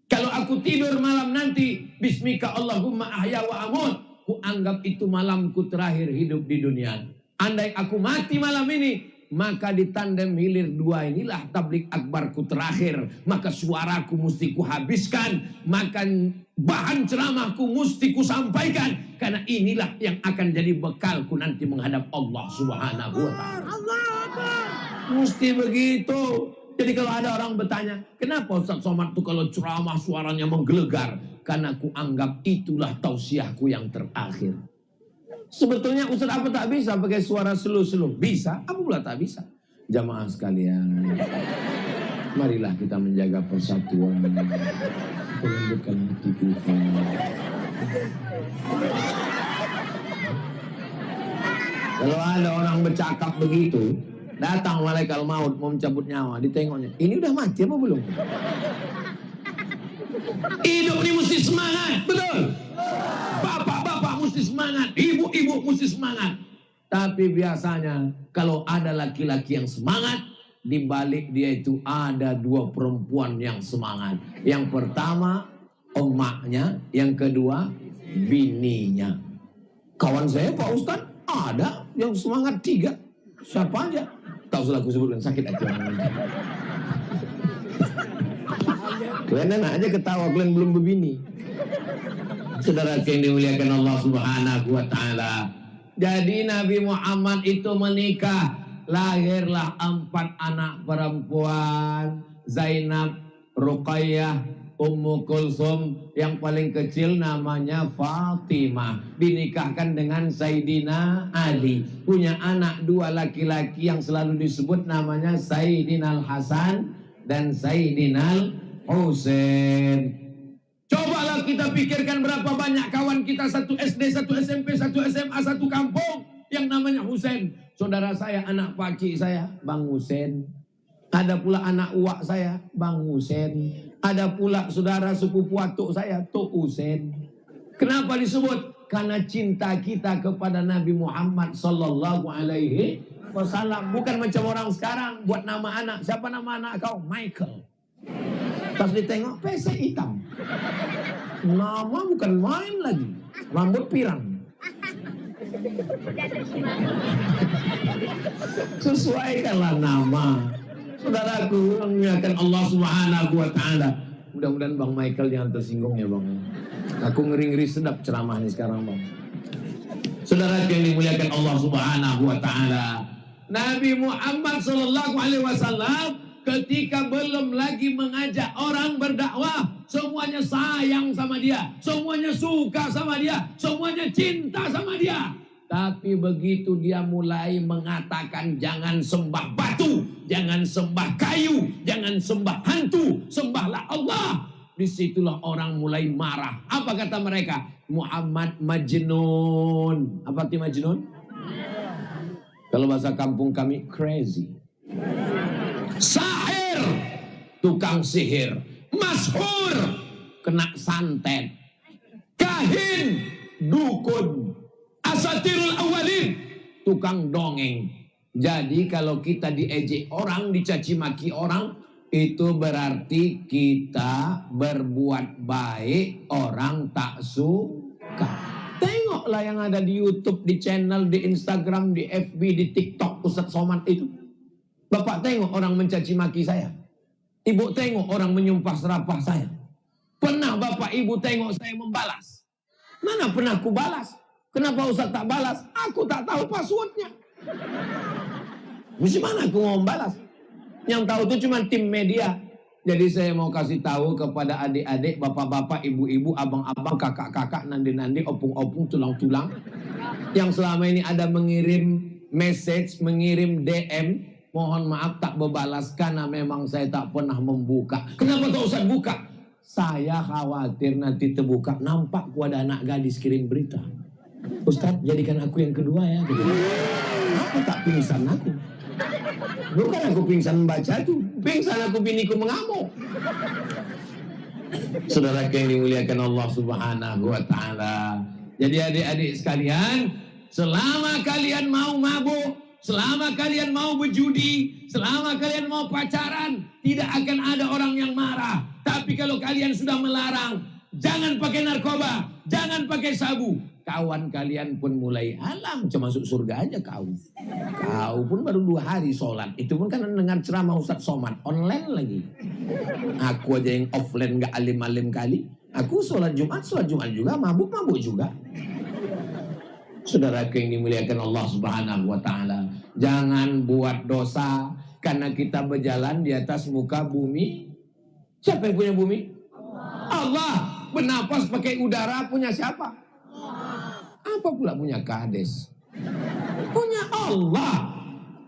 Kalau aku tidur malam nanti, bismika Allahumma ahya wa amut. Ku anggap itu malamku terakhir hidup di dunia. Andai aku mati malam ini, maka di tandem hilir 2 inilah tablik akbarku terakhir. Maka suaraku mesti kuhabiskan, maka bahan ceramahku mesti kusampaikan, karena inilah yang akan jadi bekalku nanti menghadap Allah Subhanahu wa taala. Mesti begitu. Jadi kalau ada orang bertanya, kenapa Ustaz Somad itu kalau ceramah suaranya menggelegar? Karena aku anggap itulah tausiahku yang terakhir. Sebetulnya Ustaz apa tak bisa pakai suara slow-slow? Bisa, apa pula tak bisa? Jamaah sekalian, marilah kita menjaga persatuan, melembutkan hati kita. Kalau ada orang bercakap begitu, datang malaikat maut mau mencabut nyawa, ditengoknya, ini udah mati apa belum? Hidup ini mesti semangat, betul? Bapak-bapak mesti semangat, ibu-ibu mesti semangat. Tapi biasanya kalau ada laki-laki yang semangat, di balik dia itu ada 2 perempuan yang semangat. Yang pertama emaknya, yang kedua bininya. Kawan saya Pak Ustadz ada yang semangat 3. Siapa aja? Tak usah aku sebutkan, sakit hati orang. Kalian enak aja ketawa, kalian belum berbini. Saudara yang dimuliakan Allah Subhanahu wa taala. Jadi Nabi Muhammad itu menikah, lahirlah 4 anak perempuan, Zainab, Ruqayyah, Ummu Kulsum, yang paling kecil namanya Fatimah, dinikahkan dengan Sayyidina Ali. Punya anak 2 laki-laki yang selalu disebut namanya Sayyidina Hasan dan Sayyidina Husain. Cobalah kita pikirkan berapa banyak kawan kita, 1 SD, 1 SMP, 1 SMA, 1 kampung yang namanya Husain. Saudara saya, anak pakcik saya, Bang Husain. Ada pula anak uwak saya, Bang Husain. Ada pula saudara sepupu atuk saya, Tok Husain. Kenapa disebut? Karena cinta kita kepada Nabi Muhammad sallallahu alaihi wasallam. Bukan macam orang sekarang buat nama anak. Siapa nama anak kau? Michael. Pas ditengok pesek hitam. Nama bukan main lagi. Rambut pirang. Sesuaikanlah nama. Saudaraku yang dimuliakan Allah Subhanahu wa taala. Mudah-mudahan Bang Michael jangan tersinggung ya Bang. Aku ngeri-ngeri sedap ceramah ini sekarang Bang. Saudara yang dimuliakan Allah Subhanahu wa taala. Nabi Muhammad sallallahu alaihi wasallam ketika belum lagi mengajak orang berdakwah, semuanya sayang sama dia, semuanya suka sama dia, semuanya cinta sama dia. Tapi begitu dia mulai mengatakan jangan sembah batu, jangan sembah kayu, jangan sembah hantu, sembahlah Allah. Disitulah orang mulai marah. Apa kata mereka? Muhammad Majnun. Apa arti Majnun? Kalau bahasa kampung kami crazy. Sahir, tukang sihir. Mashur, kena santet. Kahin, dukun. Asatirul awalin, tukang dongeng. Jadi kalau kita diejek orang, dicaci maki orang, itu berarti kita berbuat baik, orang tak suka. Tengoklah yang ada di YouTube, di channel, di Instagram, di FB, di TikTok Ustaz Somad itu. Bapak tengok orang mencaci maki saya. Ibu tengok orang menyumpah serapah saya. Pernah bapak ibu tengok saya membalas? Mana pernah aku balas? Kenapa Ustaz tak balas? Aku tak tahu passwordnya. Mesti mana aku mau membalas? Yang tahu itu cuma tim media. Jadi saya mau kasih tahu kepada adik-adik, bapak-bapak, ibu-ibu, abang-abang, kakak-kakak, nandi-nandi, opung-opung, tulang-tulang. Yang selama ini ada mengirim message, mengirim DM. Mohon maaf tak berbalas karena memang saya tak pernah membuka. Kenapa tak Ustaz buka? Saya khawatir nanti terbuka, nampak ku ada anak gadis kirim berita. Ustaz, jadikan aku yang kedua ya. Aku tak pingsan aku. Bukan aku pingsan membaca itu. Pingsan aku biniku mengamuk. Saudara yang dimuliakan Allah Subhanahu wa taala. Jadi adik-adik sekalian, selama kalian mau mabuk, selama kalian mau berjudi, selama kalian mau pacaran, tidak akan ada orang yang marah. Tapi kalau kalian sudah melarang, jangan pakai narkoba, jangan pakai sabu, kawan kalian pun mulai alam, masuk surga aja kau. Kau pun baru 2 hari sholat. Itu pun kan dengar ceramah Ustadz Somad online lagi. Aku aja yang offline gak alim-alim kali. Aku sholat Jumat juga, mabuk juga. Saudaraku yang dimuliakan Allah Subhanahu wa Ta'ala, jangan buat dosa karena kita berjalan di atas muka bumi. Siapa yang punya bumi? Allah. Bernapas pakai udara punya siapa? Apa pula punya kades? Punya Allah.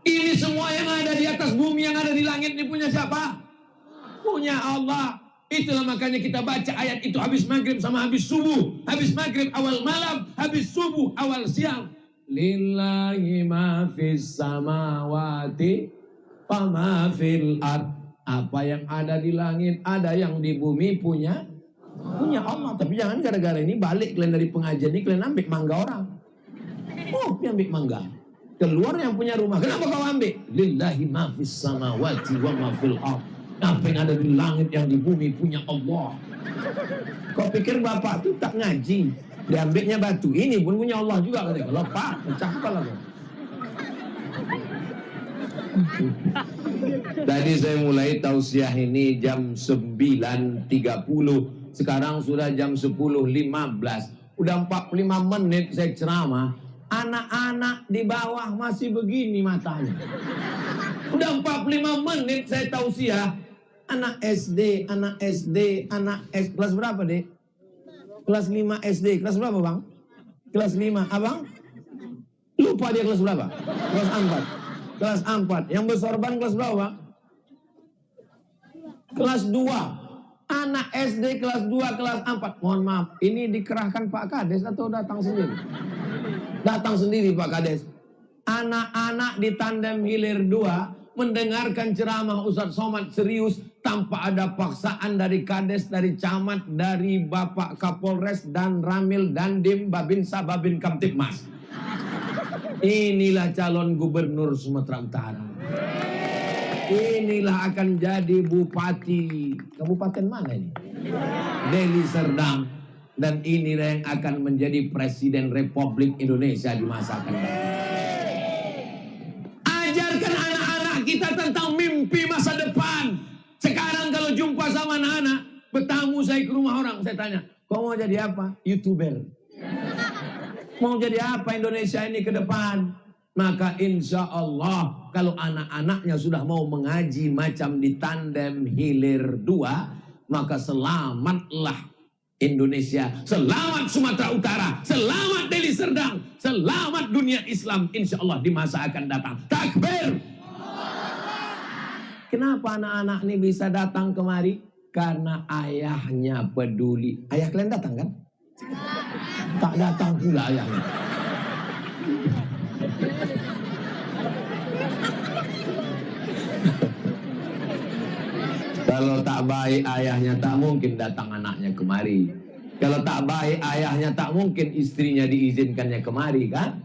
Ini semua yang ada di atas bumi, yang ada di langit ini punya siapa? Punya Allah. Itulah makanya kita baca ayat itu habis maghrib sama habis subuh. Habis maghrib awal malam, habis subuh awal siang. Lillahi ma fis samawati wa ma fil ard. Apa yang ada di langit, ada yang di bumi punya Allah. Tapi jangan gara-gara ini balik kalian dari pengajian ini kalian ambil mangga orang. Oh, ambil mangga. Keluar yang punya rumah. Kenapa kau ambil? Lillahi ma fis samawati wa ma fil ard. Apa yang ada di langit yang di bumi punya Allah. Kau pikir bapak tuh tak ngaji? Diambilnya batu. Ini pun punya Allah juga. Kalau pak, pecah kepala kau. Tadi saya mulai tausiah ini jam 9.30. Sekarang sudah jam 10.15. Udah 45 menit saya ceramah. Anak-anak di bawah masih begini matanya. Udah 45 menit saya tausiah. Anak SD, kelas berapa dek? Kelas 5 SD. Kelas berapa bang? Kelas 5. Abang? Lupa dia kelas berapa? Kelas 4. Kelas 4. Yang bersorban kelas berapa bang? Kelas 2. Anak SD kelas 2, kelas 4. Mohon maaf, ini dikerahkan Pak Kades atau datang sendiri? Datang sendiri Pak Kades. Anak-anak di tandem hilir 2 mendengarkan ceramah Ustadz Somad serius tanpa ada paksaan dari Kades, dari Camat, dari Bapak Kapolres dan Ramil Dandim Babinsa Babin Kamtipmas. Inilah calon gubernur Sumatera Utara. Inilah akan jadi bupati. Kabupaten mana ini? Deli Serdang. Dan inilah yang akan menjadi Presiden Republik Indonesia di masa akan datang. Ajarkan anak-anak kita tentang mimpi masa depan. Sekarang kalau jumpa sama anak-anak, bertamu saya ke rumah orang, saya tanya, kau mau jadi apa? YouTuber. Mau jadi apa Indonesia ini ke depan? Maka insya Allah kalau anak-anaknya sudah mau mengaji macam di tandem hilir 2, maka selamatlah Indonesia, selamat Sumatera Utara, selamat Deli Serdang, selamat dunia Islam insya Allah di masa akan datang. Takbir. Kenapa anak-anak ini bisa datang kemari? Karena ayahnya peduli. Ayah kalian datang kan? Tak datang pula ayahnya. Kalau tak baik ayahnya tak mungkin datang anaknya kemari. Kalau tak baik ayahnya tak mungkin istrinya diizinkannya kemari kan?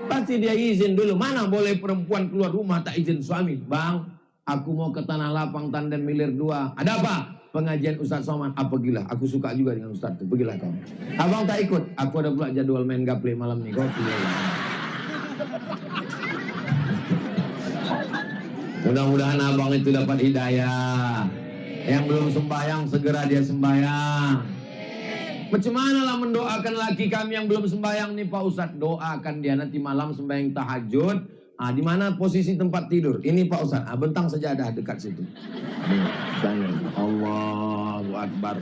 Pasti dia izin dulu. Mana boleh perempuan keluar rumah tak izin suami? Bang, aku mau ke Tanah Lapang tandem hilir 2. Ada apa? Pengajian Ustadz Somad. Pergilah. Aku suka juga dengan Ustadz itu. Pergilah kau. Abang tak ikut. Aku ada pula jadwal main gaple malam nih. Kau pilih. Mudah-mudahan abang itu dapat hidayah. Yang belum sembahyang segera dia sembahyang. Macam mana lah mendoakan laki kami yang belum sembahyang nih Pak Ustadz? Doakan dia nanti malam sembahyang tahajud. Di mana posisi tempat tidur? Ini Pak Ustadz. Bentang sajadah dekat situ. Allahu Akbar.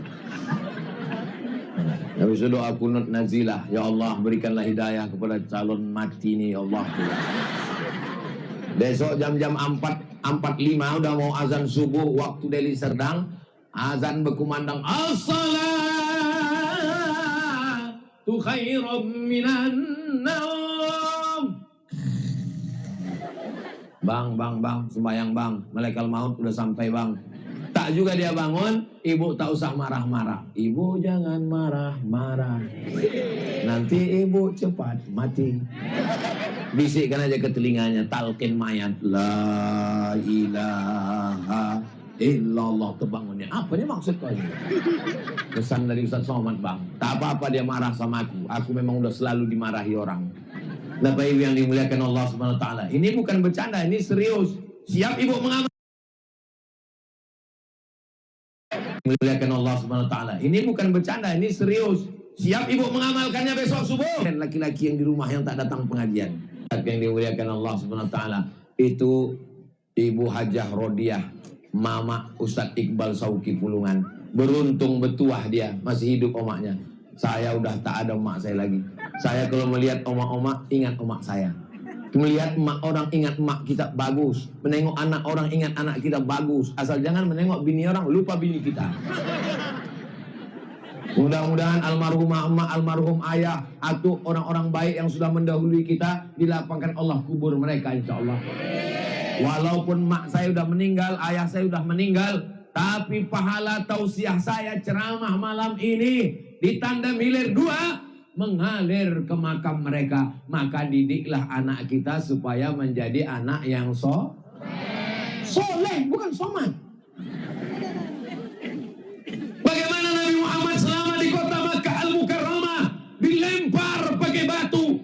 Habis itu doa kunut nazilah. Ya Allah berikanlah hidayah kepada calon mati ini. Ya Allah. Besok jam-jam 4.45 udah mau azan subuh waktu Deli Serdang. Azan berkumandang as-salatu khairum minan naum. Bang, sembahyang bang. Malaikat maut udah sampai bang. Tak juga dia bangun, ibu tak usah marah-marah. Ibu jangan marah-marah. Nanti ibu cepat mati. Bisikkan aja ke telinganya, talqin mayat. La ilaha illallah terbangunnya. Apa nih maksud kau ini? Pesan dari Ustaz Somad bang. Tak apa-apa dia marah sama aku. Aku memang udah selalu dimarahi orang. Bapak Ibu yang dimuliakan Allah Subhanahu Wa Taala. Ini bukan bercanda, ini serius. Siap ibu mengamal. Dimuliakan Allah Subhanahu Wa Taala. Ini bukan bercanda, ini serius. Siap ibu mengamalkannya besok subuh. Dan laki-laki yang di rumah yang tak datang pengajian. Yang dimuliakan Allah Subhanahu Wa Taala. Itu Ibu Hajah Rodiah, Mama Ustadz Iqbal Sauki Pulungan. Beruntung betuah dia, masih hidup omaknya. Saya udah tak ada omak saya lagi. Saya kalau melihat omak-omak, ingat omak saya. Melihat emak orang, ingat emak kita, bagus. Menengok anak orang, ingat anak kita, bagus. Asal jangan menengok bini orang, lupa bini kita. Mudah-mudahan almarhumah emak, almarhum ayah, atau orang-orang baik yang sudah mendahului kita, dilapangkan Allah kubur mereka insya Allah. Walaupun mak saya udah meninggal, ayah saya udah meninggal, tapi pahala tausiah saya ceramah malam ini di Tandem Hilir 2 mengalir ke makam mereka. Maka didiklah anak kita supaya menjadi anak yang soleh, bukan somat. Bagaimana Nabi Muhammad selama di kota Makkah Al-Mukarramah dilempar pakai batu,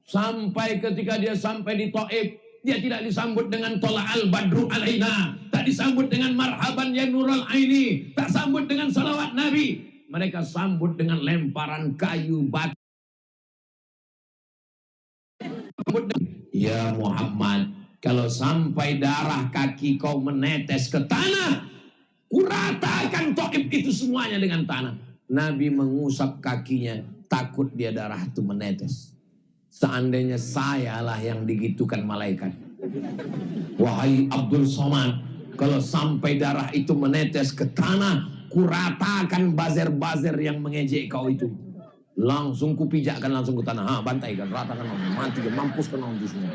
sampai ketika dia sampai di Taif, dia tidak disambut dengan tola al-badru alaina, tak disambut dengan marhaban ya nurul aini, tak sambut dengan salawat Nabi. Mereka sambut dengan lemparan kayu batu. Ya Muhammad, kalau sampai darah kaki kau menetes ke tanah, kuratakan Taif itu semuanya dengan tanah. Nabi mengusap kakinya, takut dia darah itu menetes. Seandainya sayalah yang digitukan malaikat. Wahai Abdul Somad, kalau sampai darah itu menetes ke tanah, kuratakan bazer-bazer yang mengejek kau itu. Langsung kupijakkan langsung ke tanah. Bantaikan, ratakan, mati, mampuskan orang itu semua.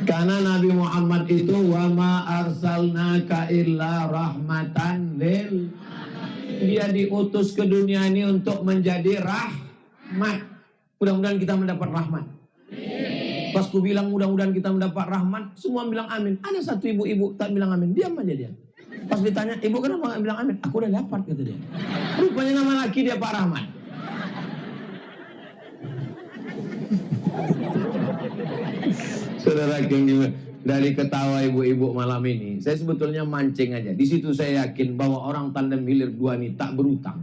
Karena Nabi Muhammad itu wa ma arsalnaka illa rahmatan lil. Dia diutus ke dunia ini untuk menjadi rahmat. Mudah-mudahan kita mendapat rahmat. Pas ku bilang mudah-mudahan kita mendapat rahmat, semua bilang amin. Ada satu ibu-ibu tak bilang amin, diam aja dia. Pas ditanya, ibu kenapa gak bilang amin? Aku udah dapat, kata dia. Rupanya nama laki dia Pak Rahmat. Saudara yang dari ketawa ibu-ibu malam ini, saya sebetulnya mancing aja. Di situ saya yakin bahwa orang Tandem Hilir 2 ini tak berutang.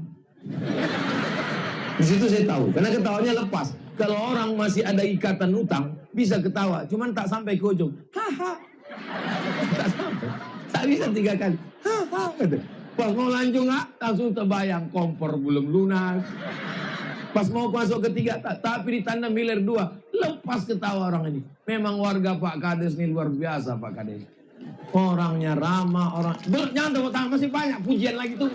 Di situ saya tahu, karena ketawanya lepas. Kalau orang masih ada ikatan utang, bisa ketawa, cuman tak sampai ke ujung. Haha. Tak sampai. Tak bisa 3 kali. Haha. Pas mau lanjut langsung terbayang kompor belum lunas. Pas mau masuk ketiga, tapi di Tandem Hilir 2, lepas ketawa orang ini. Memang warga Pak Kades ini luar biasa Pak Kades. Orangnya ramah, jangan tepuk tangan, masih banyak pujian lagi tuh.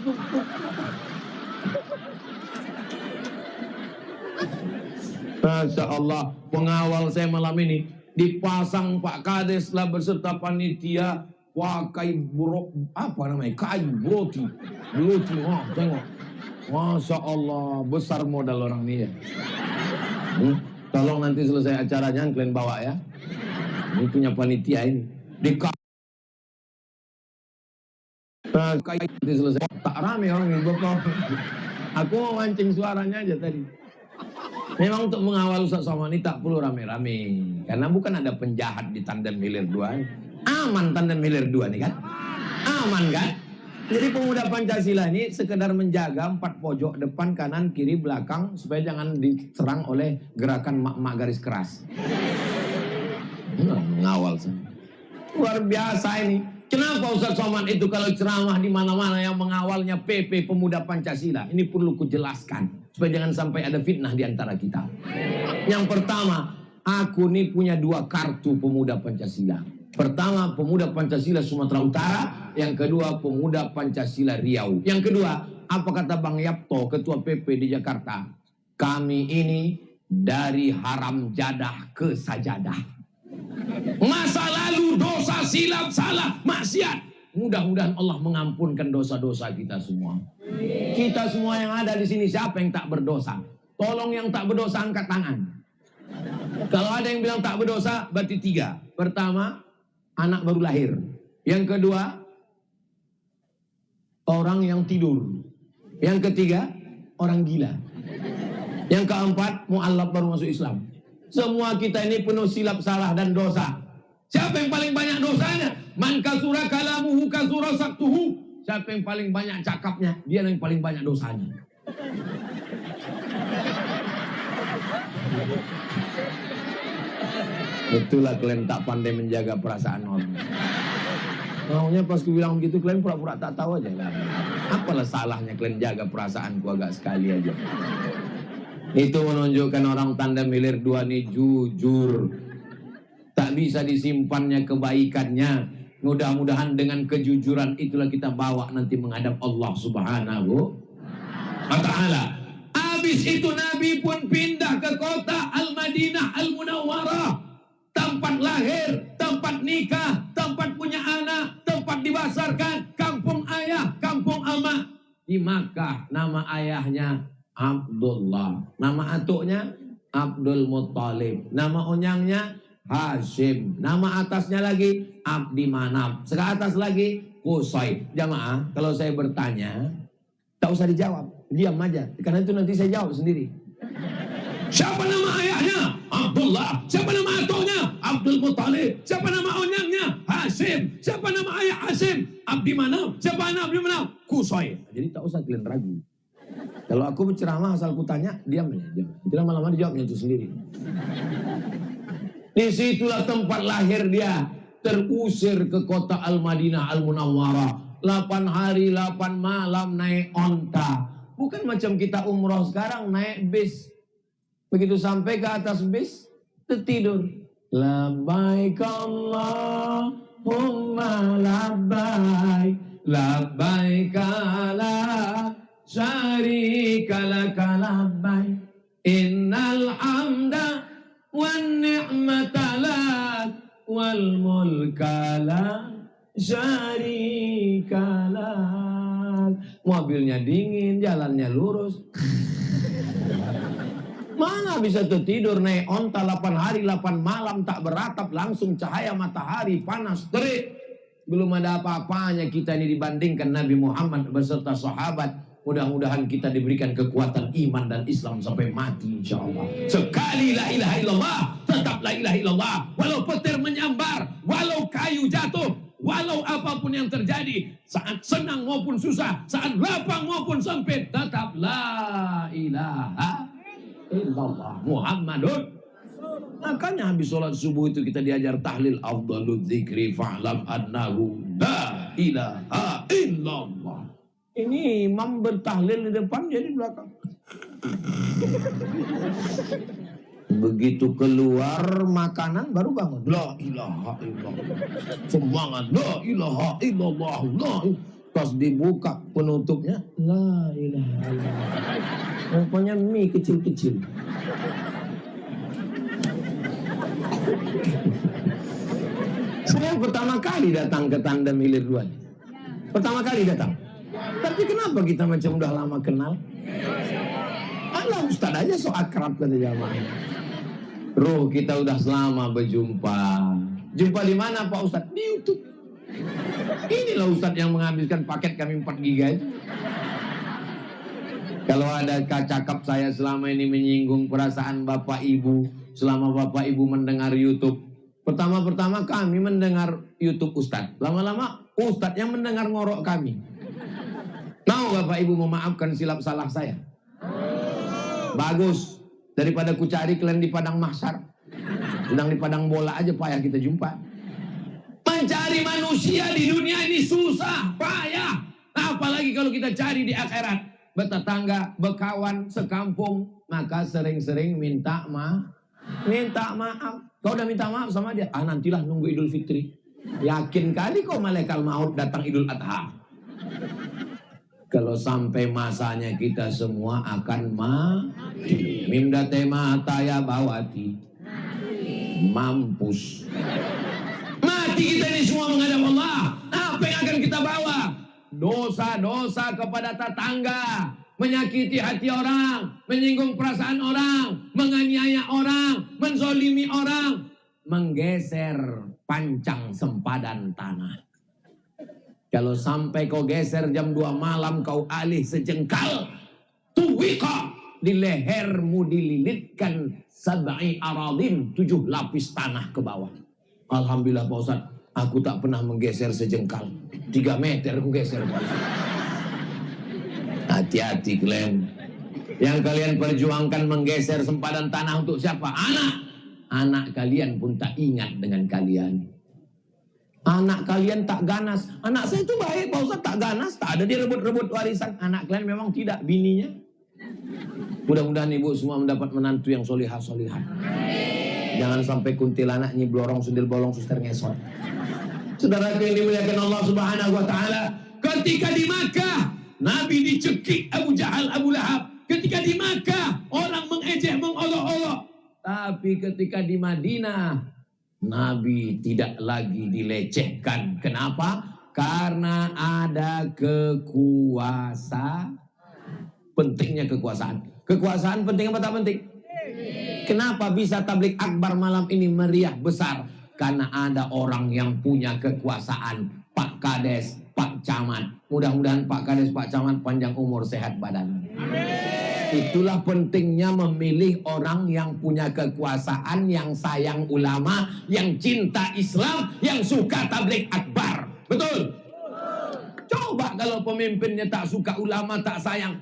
Masya Allah, pengawal saya malam ini dipasang Pak Kades lah berserta panitia pakai kayu broti, tengok. Masya Allah, besar modal orang ini ya. Tolong nanti selesai acaranya kalian bawa ya. Ini punya panitia ini. Nanti selesai. Tak rame orang ini. Aku mau mancing suaranya aja tadi. Memang untuk mengawal Ustaz Somad ini tak perlu rame-rame. Karena bukan ada penjahat di Tandem Hilir 2. Aman Tandem Hilir 2 nih kan? Aman kan? Jadi pemuda Pancasila ini sekedar menjaga 4 pojok depan, kanan, kiri, belakang supaya jangan diserang oleh gerakan mak-mak garis keras. Mengawal saya. Luar biasa ini. Kenapa Ustaz Somad itu kalau ceramah di mana-mana yang mengawalnya PP Pemuda Pancasila? Ini perlu kujelaskan supaya jangan sampai ada fitnah di antara kita. Yang pertama, aku ini punya 2 kartu Pemuda Pancasila. Pertama, Pemuda Pancasila Sumatera Utara. Yang kedua, Pemuda Pancasila Riau. Yang kedua, apa kata Bang Yapto, Ketua PP di Jakarta? Kami ini dari haram jadah ke sajadah. Masa lalu dosa, silap, salah, maksiat. Mudah-mudahan Allah mengampunkan dosa-dosa kita semua. Kita semua yang ada di sini, siapa yang tak berdosa? Tolong yang tak berdosa angkat tangan. Kalau ada yang bilang tak berdosa, berarti 3. Pertama, anak baru lahir. Yang kedua, orang yang tidur. Yang ketiga, orang gila. Yang keempat, mu'allaf baru masuk Islam. Semua kita ini penuh silap salah dan dosa. Siapa yang paling banyak dosanya? Man kasura kalamuhu kasura saktuhu. Siapa yang paling banyak cakapnya, dia yang paling banyak dosanya. Itulah kalian tak pandai menjaga perasaan orang. Maunya pas ku bilang begitu kalian pura-pura tak tahu aja. Apalah salahnya kalian jaga perasaanku agak sekali aja. Itu menunjukkan orang tanda milir dua ini jujur. Tak bisa disimpannya kebaikannya. Mudah-mudahan dengan kejujuran itulah kita bawa nanti menghadap Allah Subhanahu wa ta'ala. Habis itu Nabi pun pindah ke kota Al-Madinah Al-Munawwarah. Tempat lahir, tempat nikah, tempat punya anak, tempat dibesarkan, kampung ayah, kampung ama. Di Makkah nama ayahnya Abdullah, nama atuknya Abdul Muttalib, nama onyangnya Hashim, nama atasnya lagi Abdi Manaf, seatas lagi Qusay. Jamaah, kalau saya bertanya tak usah dijawab, diam aja, karena itu nanti saya jawab sendiri. Siapa nama ayahnya? Abdullah. Siapa nama atuknya? Abdul Muttalib. Siapa nama onyangnya? Hashim. Siapa nama ayah Hashim? Abdi Manaf. Siapa nama Abdi Manaf? Qusay. Jadi tak usah kalian ragu. Kalau aku berceramah asal ku tanya, diam aja. Itu lama-lama dijawabnya itu sendiri. Disitulah tempat lahir dia. Terusir ke kota Al-Madinah Al-Munawwarah. 8 hari 8 malam naik onta. Bukan macam kita umroh sekarang naik bis. Begitu sampai ke atas bis, tertidur. Labbaik Allahumma labbaik, labbaik la syarika laka labbaik, innal hamda wan ni'mata lak wal mulka la syarika lak. Mobilnya dingin, jalannya lurus. Mana bisa tertidur naik onta 8 hari 8 malam tak beratap, langsung cahaya matahari panas terik. Belum ada apa-apanya kita ini dibandingkan Nabi Muhammad beserta sahabat. Mudah-mudahan kita diberikan kekuatan iman dan Islam sampai mati insyaallah. Sekali la ilaha illallah, tetap la ilaha illallah. Walau petir menyambar, walau kayu jatuh, walau apapun yang terjadi, saat senang maupun susah, saat lapang maupun sempit, tetap la ilaha illallah Muhammadun. Makanya habis sholat subuh itu kita diajar tahlil afdalul dzikri fa'lam annahu la ilaha illallah. Ini imam bertahlil di depan, jadi belakang. Begitu keluar makanan baru bangun. La ilaha illallah. Semangat la ilaha illallah. Pas dibuka penutupnya la ilaha illallah. Rupanya mie kecil-kecil. Saya pertama kali datang ke Tandem Hilir 2. Pertama kali datang. Tapi kenapa kita macam udah lama kenal? Allah Ustaz aja so akrab kata jamaah. Ruh kita udah selama berjumpa. Jumpa di mana Pak Ustaz? Di YouTube. Inilah Ustaz yang menghabiskan paket kami 4 giga itu. Kalau ada cakap saya selama ini menyinggung perasaan Bapak Ibu, selama Bapak Ibu mendengar YouTube. Pertama-pertama kami mendengar YouTube Ustaz. Lama-lama Ustaz yang mendengar ngorok kami. Mau Bapak Ibu memaafkan silap salah saya? Bagus. Daripada ku cari kalian di padang mahsyar. Sedang di padang bola aja payah kita jumpa. Mencari manusia di dunia ini susah, payah. Apalagi kalau kita cari di akhirat. Bertetangga, berkawan, sekampung. Maka sering-sering minta maaf. Kau udah minta maaf sama dia? Nantilah nunggu Idul Fitri. Yakin kali kau malaikat maut datang Idul Adha. Kalau sampai masanya kita semua akan mati. Mimdate mataya bawati. Mampus. Mati kita ini semua menghadap Allah. Apa yang akan kita bawa? Dosa-dosa kepada tetangga. Menyakiti hati orang. Menyinggung perasaan orang. Menganiaya orang. Menzolimi orang. Menggeser pancang sempadan tanah. Kalau sampai kau geser jam 2 malam, kau alih sejengkal, tuwika, di lehermu dililitkan sab'i aradin, 7 lapis tanah ke bawah. Alhamdulillah Pak Ustaz, aku tak pernah menggeser sejengkal. 3 meter aku geser Pak Ustaz. Hati-hati kalian. Yang kalian perjuangkan menggeser sempadan tanah untuk siapa? Anak. Anak kalian pun tak ingat dengan kalian. Anak kalian tak ganas. Anak saya itu baik Pak Ustaz, tak ganas. Tak ada dia rebut-rebut warisan. Anak kalian memang tidak, bininya. Mudah-mudahan ibu semua mendapat menantu yang solihah-solihah. Jangan sampai kuntilanak nyiblorong sundil bolong suster ngesot. Saudara yang dimuliakan Allah Subhanahu wa taala, ketika di Makkah Nabi dicekik Abu Jahal, Abu Lahab. Ketika di Makkah orang mengejek, mengolok-olok. Tapi ketika di Madinah Nabi tidak lagi dilecehkan. Kenapa? Karena ada kekuasaan. Pentingnya kekuasaan. Kekuasaan penting apa tak penting? Kenapa bisa tablik akbar malam ini meriah besar? Karena ada orang yang punya kekuasaan. Pak Kades, Pak Camat. Mudah-mudahan Pak Kades, Pak Camat panjang umur, sehat badan. Itulah pentingnya memilih orang yang punya kekuasaan, yang sayang ulama, yang cinta Islam, yang suka tablik akbar. Betul? Coba kalau pemimpinnya tak suka ulama, tak sayang.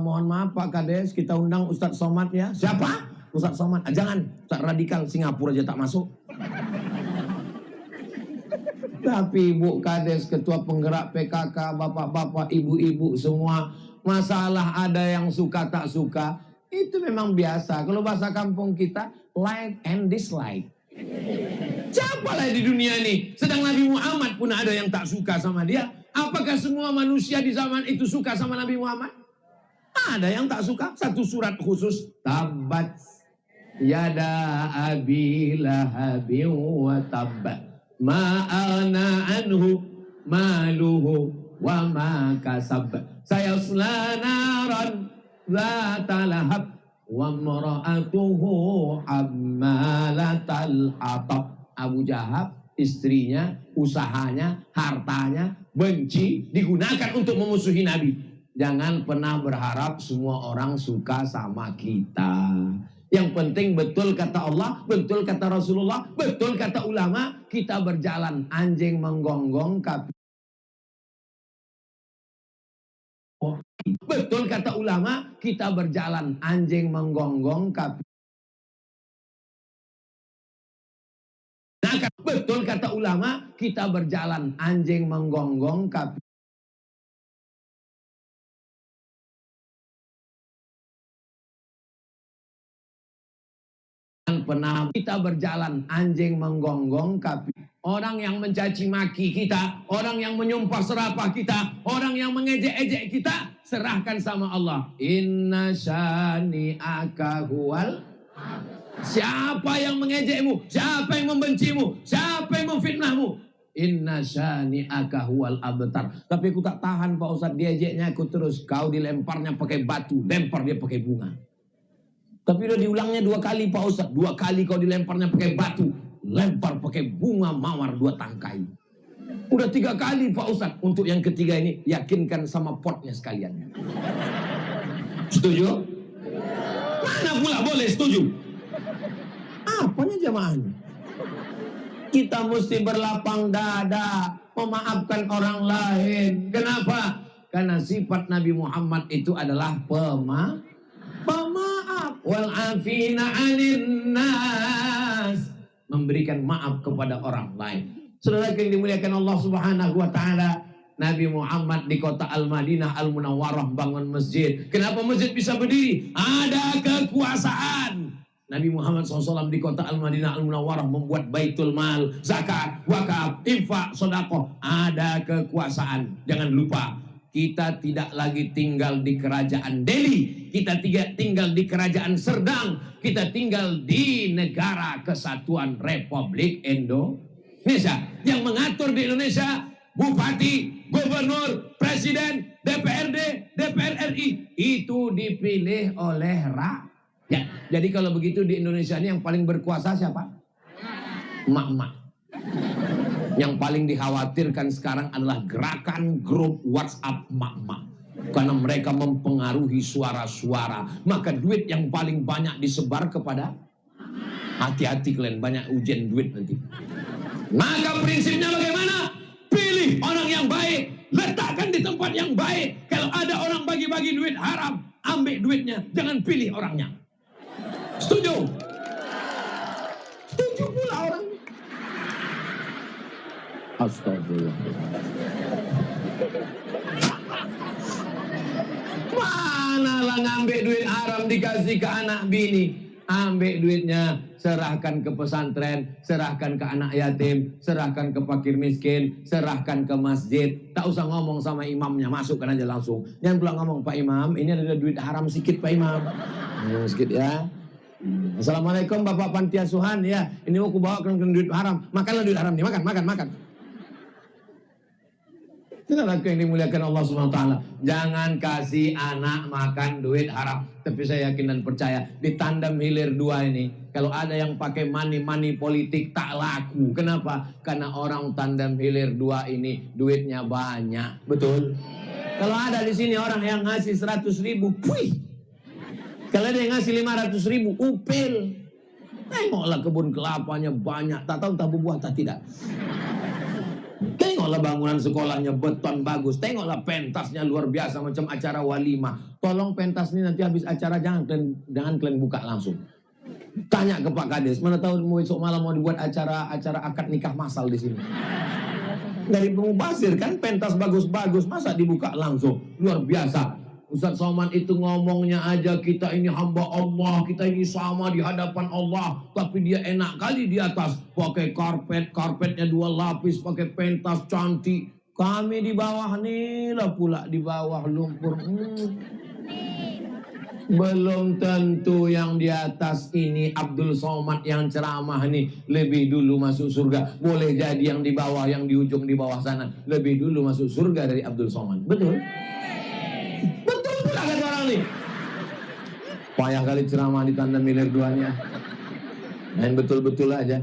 Mohon maaf Pak Kades, kita undang Ustadz Somad ya. Siapa? Ustadz Somad. Jangan, Ustadz radikal Singapura aja tak masuk. Tapi Bu Kades, ketua penggerak PKK, bapak-bapak, ibu-ibu semua, masalah ada yang suka tak suka, itu memang biasa. Kalau bahasa kampung kita, like and dislike. Siapa lah di dunia ini? Sedang Nabi Muhammad pun ada yang tak suka sama dia. Apakah semua manusia di zaman itu suka sama Nabi Muhammad? Ada yang tak suka. Satu surat khusus. Tabat yada abi lahabin wa tabbat. Ma'ana anhu maluhu wa ma kasab. Sayasla naran zata lahab wa mara'atuhu hammalatal hatab. Abu Jahal, istrinya, usahanya, hartanya, benci, digunakan untuk memusuhi Nabi. Jangan pernah berharap semua orang suka sama kita. Yang penting betul kata Allah, betul kata Rasulullah, betul kata ulama, kita berjalan anjing menggonggong kaki. Betul kata ulama, kita berjalan anjing menggonggong kaki. Betul kata ulama, kita berjalan anjing menggonggong kaki. Pernah kita berjalan anjing menggonggong kaki. Orang yang mencaci maki kita, orang yang menyumpah serapah kita, orang yang mengejek-ejek kita, serahkan sama Allah. Inna syani'aka huwal. Siapa yang mengejekmu, siapa yang membencimu, siapa yang memfitnahmu, inna syani'aka huwal abtar. Tapi aku tak tahan Pak Ustadz, diejeknya aku terus. Kau dilemparnya pakai batu, lempar dia pakai bunga. Tapi udah diulangnya 2 kali Pak Ustadz. 2 kali kau dilemparnya pakai batu, lempar pakai bunga mawar 2 tangkai. Udah 3 kali Pak Ustadz. Untuk yang ketiga ini yakinkan sama potnya sekalian. Setuju? Mana pula boleh setuju? Apanya jamaahnya? Kita mesti berlapang dada, memaafkan orang lain. Kenapa? Karena sifat Nabi Muhammad itu adalah pemaaf. Wal afina 'anil nas, memberikan maaf kepada orang lain. Saudara yang dimuliakan Allah Subhanahu wa taala, Nabi Muhammad di kota Al-Madinah Al-Munawwarah bangun masjid. Kenapa masjid bisa berdiri? Ada kekuasaan. Nabi Muhammad SAW di kota Al-Madinah Al-Munawwarah membuat baitul mal, zakat, wakaf, infak, sedekah. Ada kekuasaan. Jangan lupa, kita tidak lagi tinggal di kerajaan Delhi, kita tidak tinggal di kerajaan Serdang, kita tinggal di negara kesatuan Republik Indonesia. Yang mengatur di Indonesia, bupati, gubernur, presiden, DPRD, DPR RI, itu dipilih oleh rakyat. Jadi kalau begitu di Indonesia ini yang paling berkuasa siapa? Emak-emak. Yang paling dikhawatirkan sekarang adalah gerakan grup WhatsApp mak-mak. Karena mereka mempengaruhi suara-suara. Maka duit yang paling banyak disebar kepada, hati-hati kalian, banyak ujian duit nanti. Maka prinsipnya bagaimana? Pilih orang yang baik, letakkan di tempat yang baik. Kalau ada orang bagi-bagi duit haram, ambil duitnya, jangan pilih orangnya. Setuju? Setuju pula orang. Astagfirullah. Manalah ngambil duit haram dikasih ke anak bini. Ambil duitnya, serahkan ke pesantren, serahkan ke anak yatim, serahkan ke fakir miskin, serahkan ke masjid. Tak usah ngomong sama imamnya, masukkan aja langsung. Jangan pula ngomong, Pak Imam, ini ada duit haram sedikit Pak Imam. Sedikit ya. Assalamualaikum Bapak Panti Asuhan, ya. Ini aku bawa ke duit haram. Makanlah duit haram nih, makan. Saudaraku yang dimuliakan Allah SWT, jangan kasih anak makan duit haram. Tapi saya yakin dan percaya di tandem hilir 2 ini, kalau ada yang pakai money politik tak laku. Kenapa? Karena orang tandem hilir 2 ini duitnya banyak. Betul? Kalau ada di sini orang yang ngasih 100.000, puih. Kalau ada yang ngasih 500.000, upil. Tengoklah kebun kelapanya banyak, tak tahu tak berbuah tak tidak. Tengoklah bangunan sekolahnya beton bagus. Tengoklah pentasnya luar biasa macam acara walimah. Tolong pentas ini nanti habis acara jangan kalian buka langsung. Tanya ke Pak Kades, mana tahu besok malam mau dibuat acara akad nikah massal di sini. Dari pemubazir kan pentas bagus-bagus, masa dibuka langsung? Luar biasa. Ustaz Somad itu ngomongnya aja kita ini hamba Allah, kita ini sama di hadapan Allah, tapi dia enak kali di atas pakai karpetnya 2 lapis, pakai pentas cantik. Kami di bawah nih lah pula di bawah lumpur. Belum tentu yang di atas ini Abdul Somad yang ceramah nih lebih dulu masuk surga. Boleh jadi yang di bawah, yang di ujung di bawah sana lebih dulu masuk surga dari Abdul Somad. Betul? Nih. Payah kali ceramah di tandem hilir 2-nya. Main betul-betul aja.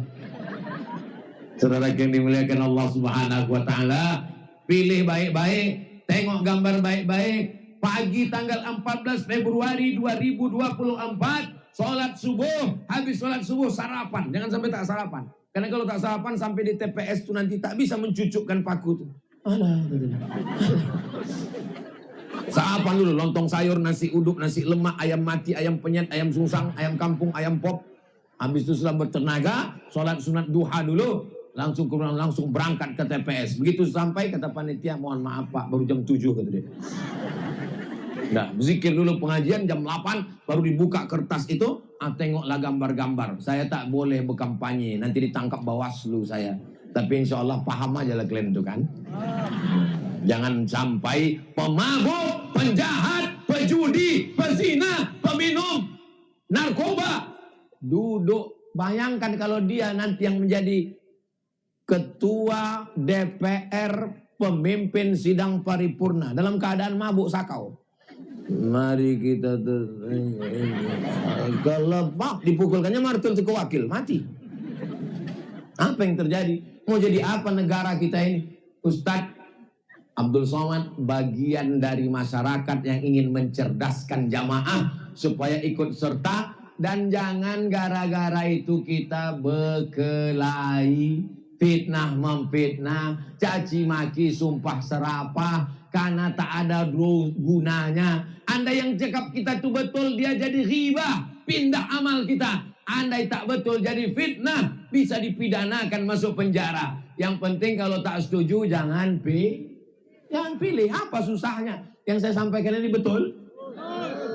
Saudara yang dimuliakan Allah Subhanahu wa taala, pilih baik-baik, tengok gambar baik-baik. Pagi tanggal 14 Februari 2024, sholat subuh, habis sholat subuh sarapan. Jangan sampai tak sarapan. Karena kalau tak sarapan sampai di TPS itu nanti tak bisa mencucukkan paku tuh. Sarapan dulu, lontong sayur, nasi uduk, nasi lemak, ayam mati, ayam penyet, ayam sungsang, ayam kampung, ayam pop. Habis itu setelah bertenaga, sholat sunat duha dulu, langsung berangkat ke TPS. Begitu sampai kata panitia, mohon maaf Pak, baru jam 7 kata dia. Nah, zikir dulu pengajian jam 8, baru dibuka kertas itu, tengoklah gambar-gambar. Saya tak boleh berkampanye, nanti ditangkap Bawaslu saya. Tapi insya Allah paham aja lah kalian itu kan. Jangan sampai pemabuk, penjahat, pejudi, pezina, peminum, narkoba duduk. Bayangkan kalau dia nanti yang menjadi ketua DPR, pemimpin sidang paripurna dalam keadaan mabuk sakau. Mari kita kelebak dipukulkannya martul ke wakil mati. Apa yang terjadi? Mau jadi apa negara kita ini? Ustadz Abdul Somad bagian dari masyarakat yang ingin mencerdaskan jamaah supaya ikut serta, dan jangan gara-gara itu kita berkelahi, fitnah memfitnah, caci maki, sumpah serapah karena tak ada gunanya. Anda yang cakap kita itu betul, dia jadi ghibah, pindah amal kita. Andai tak betul jadi fitnah, bisa dipidanakan masuk penjara. Yang penting kalau tak setuju jangan pilih. Apa susahnya? Yang saya sampaikan ini betul?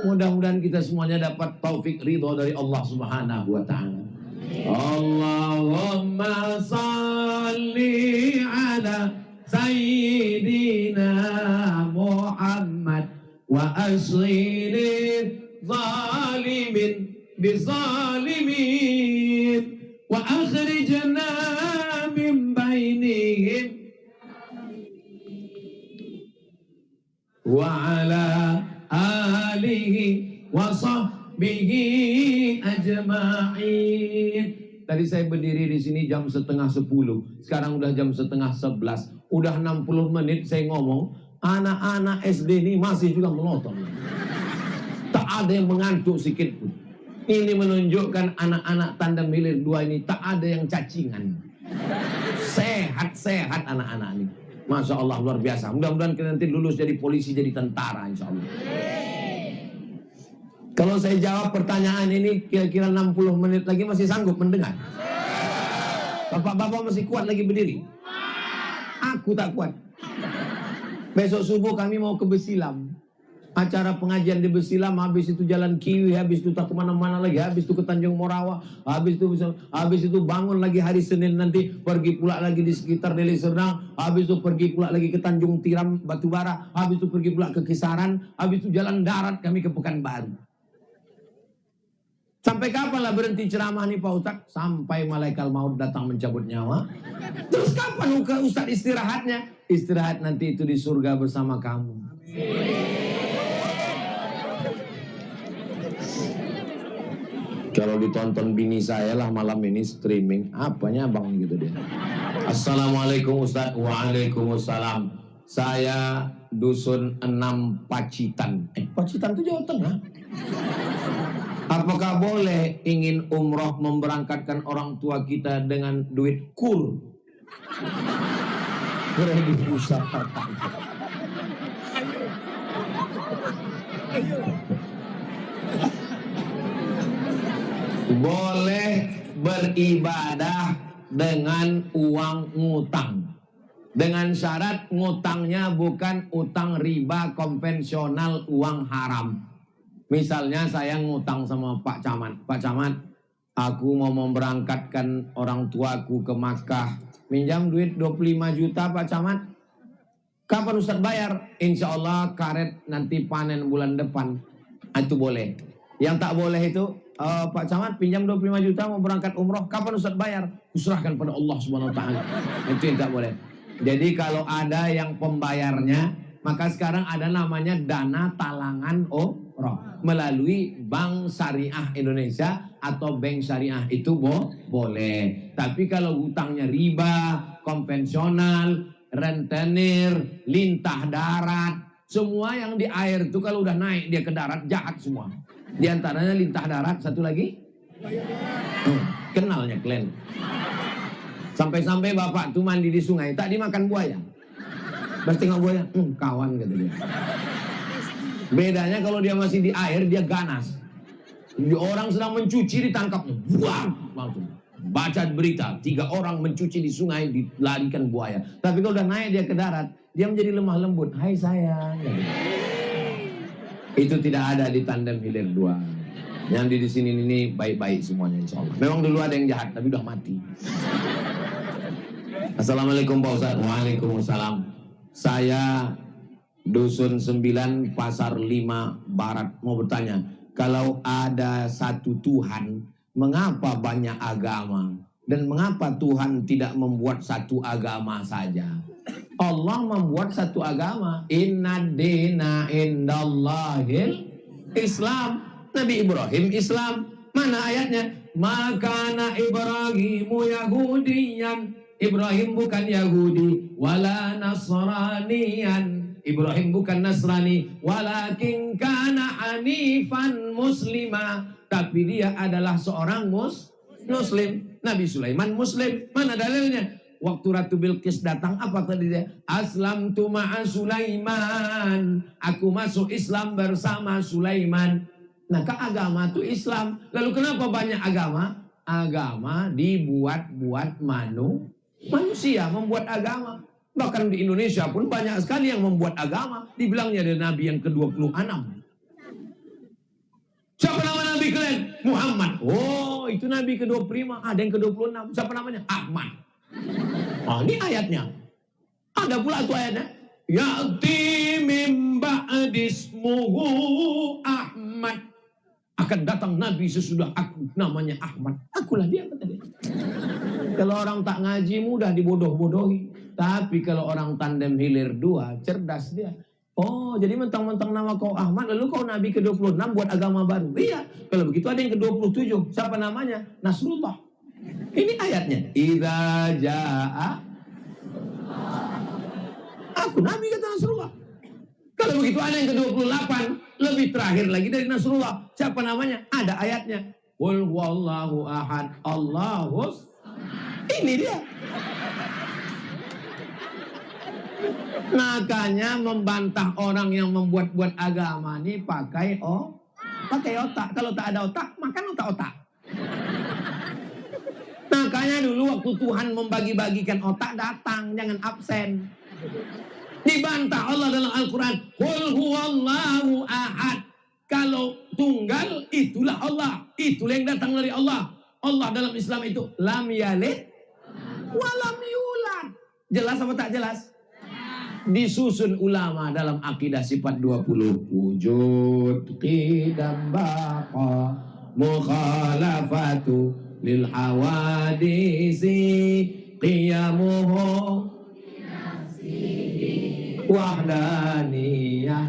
Mudah-mudahan kita semuanya dapat taufik ridho dari Allah Subhanahu wa taala. Allahumma salli ala sayyidina Muhammad wa asghilil zalimin bizalimin wa akhrijna min bainihim wa ala alihi wa sahbihi ajma'in. Tadi saya berdiri di sini jam 9:30. Sekarang udah jam 10:30. Udah 60 menit saya ngomong. Anak-anak SD ini masih juga melotot. Tak ada yang mengantuk sedikit pun. Ini menunjukkan anak-anak tandem hilir 2 ini tak ada yang cacingan. Sehat-sehat anak-anak ini. Masya Allah, luar biasa. Mudah-mudahan kita nanti lulus jadi polisi, jadi tentara insya Allah. Kalau saya jawab pertanyaan ini kira-kira 60 menit lagi masih sanggup mendengar? Bapak-bapak masih kuat lagi berdiri? Aku tak kuat. Besok subuh kami mau ke Besilam. Acara pengajian di Besilam, habis itu Jalan Kiwi, habis itu tak kemana-mana lagi, habis itu ke Tanjung Morawa, habis itu bangun lagi hari Senin nanti, pergi pula lagi di sekitar Deli Serdang, habis itu pergi pula lagi ke Tanjung Tiram, Batubara, habis itu pergi pula ke Kisaran, habis itu jalan darat kami ke Pekanbaru. Sampai kapan lah berhenti ceramah nih Pak Ustadz? Sampai malaikat maut datang mencabut nyawa. Terus kapan Ustadz istirahatnya? Istirahat nanti itu di surga bersama kamu. Kalau ditonton bini saya lah malam ini streaming, apanya bang gitu dia. Assalamualaikum Ustadz. Waalaikumsalam. Saya dusun 6 Pacitan. Pacitan itu Jawa Tengah. Apakah boleh ingin umroh memberangkatkan orang tua kita dengan duit kur? Kredit usaha. Boleh beribadah dengan uang ngutang. Dengan syarat ngutangnya bukan utang riba konvensional, uang haram. Misalnya saya ngutang sama Pak Camat. Pak Camat, aku mau memberangkatkan orang tuaku ke Makkah. Minjam duit 25 juta Pak Camat. Kapan Ustaz bayar? Insya Allah karet nanti panen bulan depan. Itu boleh. Yang tak boleh itu, Pak Camat pinjam 25 juta mau berangkat umroh. Kapan Ustaz bayar? Userahkan pada Allah Subhanahu Wa Taala. Itu yang tak boleh. Jadi kalau ada yang pembayarnya, maka sekarang ada namanya dana talangan umroh melalui Bank Syariah Indonesia atau Bank Syariah itu boleh. Tapi kalau hutangnya riba, konvensional, rentenir, lintah darat, semua yang di air itu kalau udah naik dia ke darat jahat semua. Di antaranya lintah darat, satu lagi kenalnya kalian. Sampai-sampai bapak tuh mandi di sungai tak dimakan buaya. Pas tengok buaya, kawan kata dia. Bedanya kalau dia masih di air, dia ganas. Orang sedang mencuci ditangkapnya. Buang! Langsung. Baca berita, 3 orang mencuci di sungai, dilarikan buaya. Tapi kalau udah naik dia ke darat, dia menjadi lemah lembut. Hai sayang. Itu tidak ada di tandem hilir 2. Yang di sini ini baik-baik semuanya insya Allah. Memang dulu ada yang jahat, tapi udah mati. Assalamualaikum Pak Ustadz. Waalaikumsalam. Saya Dusun 9 Pasar 5 Barat mau bertanya, kalau ada satu Tuhan, mengapa banyak agama? Dan mengapa Tuhan tidak membuat satu agama saja? Allah membuat satu agama. Inna dina indallahil Islam. Nabi Ibrahim Islam. Mana ayatnya? Makana Ibrahimu Yahudiyan. Ibrahim bukan Yahudi. Wala Nasraniyan. Ibrahim bukan Nasrani, walakin kana hanifan muslima, tapi dia adalah seorang muslim. Nabi Sulaiman muslim. Mana dalilnya? Waktu Ratu Bilqis datang, apa tadi dia? Aslamtu ma'a Sulaiman. Aku masuk Islam bersama Sulaiman. Nah, agama itu Islam. Lalu kenapa banyak agama? Agama dibuat-buat manusia membuat agama. Bahkan di Indonesia pun banyak sekali yang membuat agama. Dibilangnya ada Nabi yang ke-26. Siapa nama Nabi kalian? Muhammad. Oh, itu Nabi ke-25. Ada yang ke-26. Siapa namanya? Ahmad. Oh, ini ayatnya. Ada pula itu ayatnya. Ya'ti min ba'dismuhu Ahmad. Akan datang Nabi sesudah aku, namanya Ahmad. Akulah dia, kata dia. Kalau orang tak ngaji mudah dibodoh-bodohi. Tapi kalau orang tandem hilir 2, cerdas dia. Oh, jadi mentang-mentang nama kau Ahmad, lalu kau Nabi ke-26 buat agama baru. Iya, kalau begitu ada yang ke-27. Siapa namanya? Nasrullah. Ini ayatnya. Idza jaa. Aku Nabi kata Nasrullah. Kalau begitu ada yang ke-28. Lebih terakhir lagi dari Nasrullah. Siapa namanya? Ada ayatnya. Qul huwallahu ahad. Allahus. Ini dia. Makanya membantah orang yang membuat-buat agama ini pakai otak. Kalau tak ada otak, makan otak-otak. Makanya dulu waktu Tuhan membagi-bagikan otak, datang, jangan absen. Dibantah Allah dalam Al-Quran. Qul huwallahu ahad. Kalau tunggal, itulah Allah. Itulah yang datang dari Allah. Allah dalam Islam itu lam yalid walam yulad. Jelas apa tak jelas? Disusun ulama dalam akidah sifat 20. Wujud qidam baqa mukhalafatu lil hawadisi qiyamuhu wahdaniyah.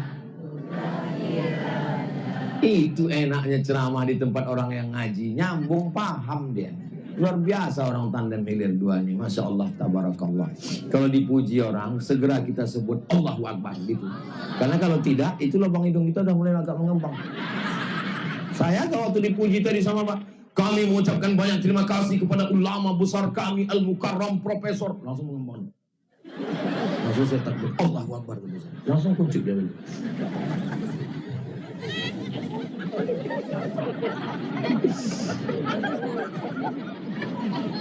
Itu enaknya ceramah di tempat orang yang ngaji, nyambung paham dia. Luar biasa orang Tandem Hilir 2 ini, Masya Allah, tabarakallah. Kalau dipuji orang, segera kita sebut Allahu Akbar gitu. Karena kalau tidak, itu lubang hidung kita udah mulai agak mengembang. Saya kalau waktu dipuji tadi sama Pak, kami mengucapkan banyak terima kasih kepada ulama besar kami, Al-Mukarram Profesor. Langsung mengembang. Langsung saya takbir, Allahu Akbar. Langsung kuncup dia.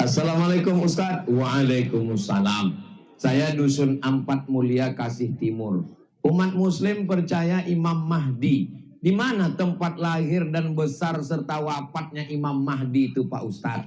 Assalamualaikum Ustaz. Waalaikumsalam. Saya Dusun Ampat Mulia Kasih Timur. Umat Muslim percaya Imam Mahdi. Di mana tempat lahir dan besar serta wafatnya Imam Mahdi itu Pak Ustaz?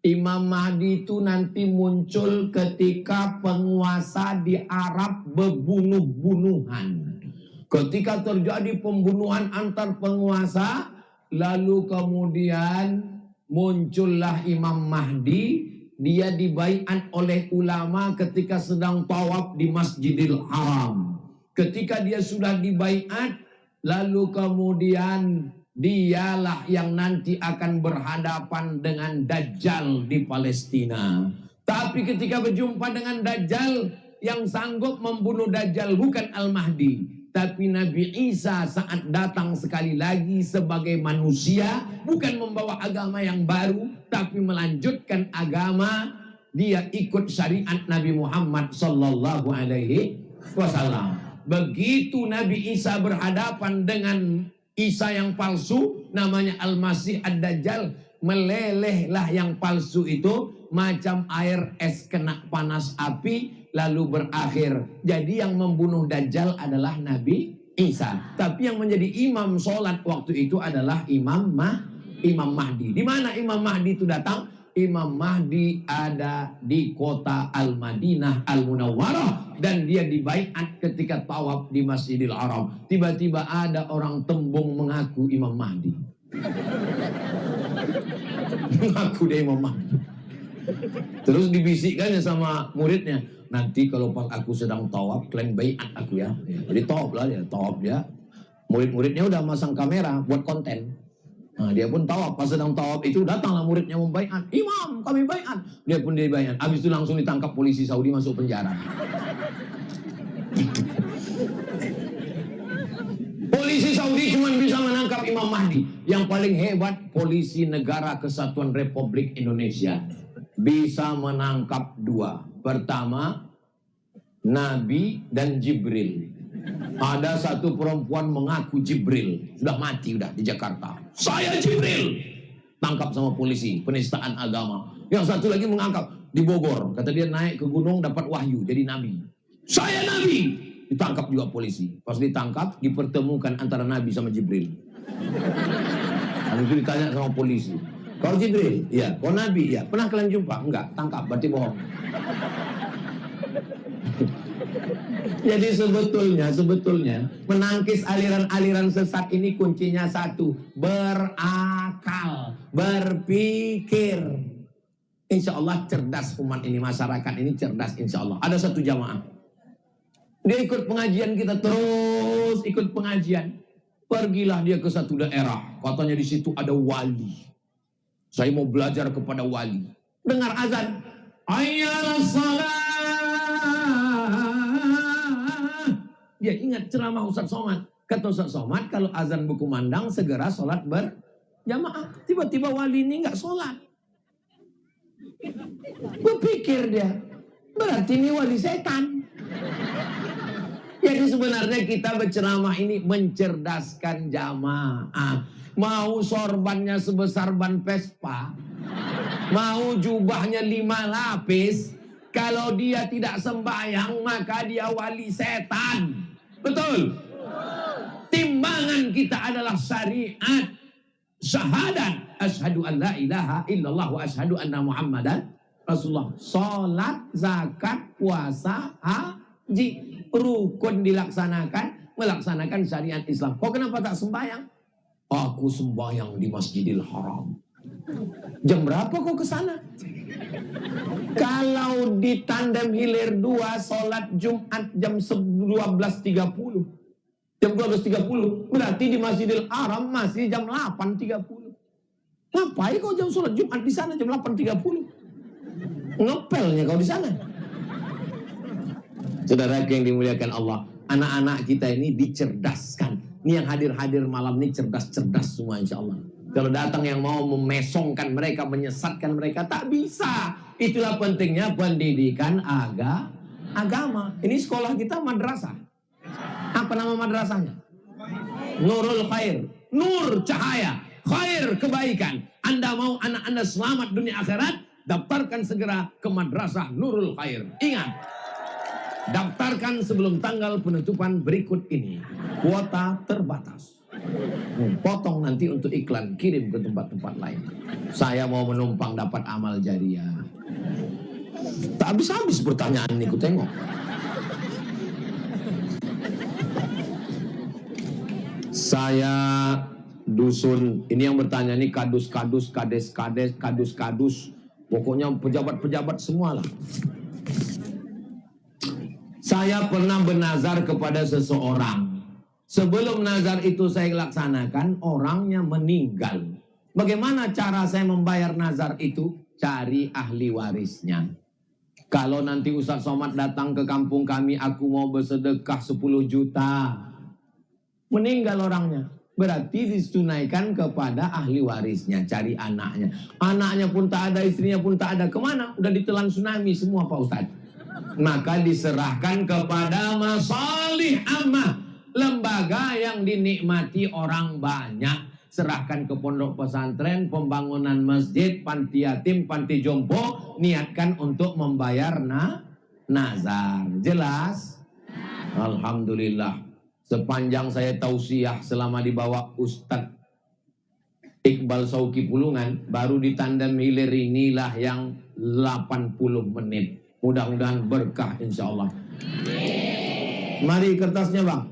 Imam Mahdi itu nanti muncul ketika penguasa di Arab berbunuh-bunuhan. Ketika terjadi pembunuhan antar penguasa, lalu kemudian muncullah Imam Mahdi. Dia dibaiat oleh ulama ketika sedang tawaf di Masjidil Haram. Ketika dia sudah dibaiat, lalu kemudian dialah yang nanti akan berhadapan dengan Dajjal di Palestina. Tapi ketika berjumpa dengan Dajjal, yang sanggup membunuh Dajjal bukan Al-Mahdi, tapi Nabi Isa saat datang sekali lagi sebagai manusia, bukan membawa agama yang baru, tapi melanjutkan agama. Dia ikut syariat Nabi Muhammad sallallahu alaihi wasallam. Begitu Nabi Isa berhadapan dengan Isa yang palsu, namanya Al-Masih Ad-Dajjal, melelehlah yang palsu itu macam air es kena panas api, lalu berakhir. Jadi yang membunuh Dajjal adalah Nabi Isa. Tapi yang menjadi imam sholat waktu itu adalah Imam Mahdi. Di mana Imam Mahdi itu datang? Imam Mahdi ada di kota Al-Madinah Al-Munawwarah. Dan dia dibaiat ketika tawaf di Masjidil Haram. Tiba-tiba ada orang tembung mengaku Imam Mahdi. Mengaku dia Imam Mahdi. Terus dibisikkannya sama muridnya, nanti kalau pas aku sedang tawaf, kalian baiat aku ya. Jadi tawaf lah dia, tawaf dia. Murid-muridnya udah masang kamera buat konten. Nah, dia pun tawaf, pas sedang tawaf itu datanglah muridnya membaiat. Imam, kami baiat. Dia pun dibaiat. Habis itu langsung ditangkap polisi Saudi, masuk penjara. Polisi Saudi cuma bisa menangkap Imam Mahdi. Yang paling hebat polisi Negara Kesatuan Republik Indonesia. Bisa menangkap 2. Pertama, Nabi dan Jibril. Ada satu perempuan mengaku Jibril. Sudah mati udah di Jakarta. Saya Jibril. Tangkap sama polisi, penistaan agama. Yang satu lagi mengangkap di Bogor. Kata dia naik ke gunung dapat wahyu jadi Nabi. Saya Nabi. Ditangkap juga polisi. Pas ditangkap, dipertemukan antara Nabi sama Jibril. Lalu itu ditanya sama polisi. Kau Jibril? Iya. Kau Nabi? Iya. Pernah kalian jumpa? Enggak. Tangkap. Berarti bohong. Jadi sebetulnya menangkis aliran-aliran sesat ini kuncinya satu. Berakal. Berpikir. Insya Allah cerdas umat ini. Masyarakat ini cerdas insya Allah. Ada satu jamaah. Dia ikut pengajian kita. Terus ikut pengajian. Pergilah dia ke satu daerah. Katanya di situ ada wali. Saya mau belajar kepada wali. dengar azan, hayya salat. Dia ingat ceramah Ustaz Somad. Kata Ustaz Somad, kalau azan berkumandang segera sholat berjamaah. Tiba-tiba wali ini nggak sholat. Berpikir dia, berarti ini wali setan. Jadi sebenarnya kita berceramah ini mencerdaskan jamaah. Mau sorbannya sebesar ban Vespa, mau jubahnya 5 lapis, kalau dia tidak sembahyang maka dia wali setan. Betul? Timbangan kita adalah syariat, syahadat, asyhadu an la ilaha illallah wa asyhadu anna muhammadan rasulullah. Salat, zakat, puasa, haji, rukun dilaksanakan, melaksanakan syariat Islam. Kok kenapa tak sembahyang? Aku sembahyang di Masjidil Haram. Jam berapa kau ke sana? Kalau di Tandem Hilir 2 sholat Jumat jam 12.30. Jam 12.30 berarti di Masjidil Haram masih jam 8.30. Ngapain kau jam sholat Jumat di sana jam 8.30? Ngepelnya kau di sana. Saudara yang dimuliakan Allah, anak-anak kita ini dicerdaskan. Ini yang hadir-hadir malam ini cerdas-cerdas semua insya Allah. Kalau datang yang mau memesongkan mereka, menyesatkan mereka, tak bisa. Itulah pentingnya pendidikan agama. Ini sekolah kita madrasah. Apa nama madrasahnya? Nurul Khair. Nur cahaya. Khair kebaikan. Anda mau anak Anda selamat dunia akhirat? Daftarkan segera ke madrasah Nurul Khair. Ingat. Daftarkan sebelum tanggal penutupan berikut ini. Kuota terbatas. Potong nanti untuk iklan, kirim ke tempat-tempat lain. Saya mau menumpang dapat amal jariah. Tak habis-habis pertanyaan ini, ku tengok. Saya dusun, ini yang bertanya ini kadus-kadus, kades-kades, kadus-kadus. Pokoknya pejabat-pejabat semua lah. Saya pernah bernazar kepada seseorang. Sebelum nazar itu saya laksanakan, orangnya meninggal. Bagaimana cara saya membayar nazar itu? Cari ahli warisnya. Kalau nanti Ustaz Somad datang ke kampung kami, aku mau bersedekah 10 juta. Meninggal orangnya. Berarti ditunaikan kepada ahli warisnya. Cari anaknya. Anaknya pun tak ada, istrinya pun tak ada. Kemana? Udah ditelan tsunami semua Pak Ustaz. Maka diserahkan kepada masalih ammah, lembaga yang dinikmati orang banyak. Serahkan ke pondok pesantren, pembangunan masjid, panti yatim, panti jompo. Niatkan untuk membayar nazar. Jelas? Alhamdulillah. Sepanjang saya tausiah selama di bawah Ustadz Iqbal Sauki Pulungan, baru di Tandem Hilir inilah yang 80 menit. Mudah-mudahan berkah insya Allah. Mari kertasnya bang.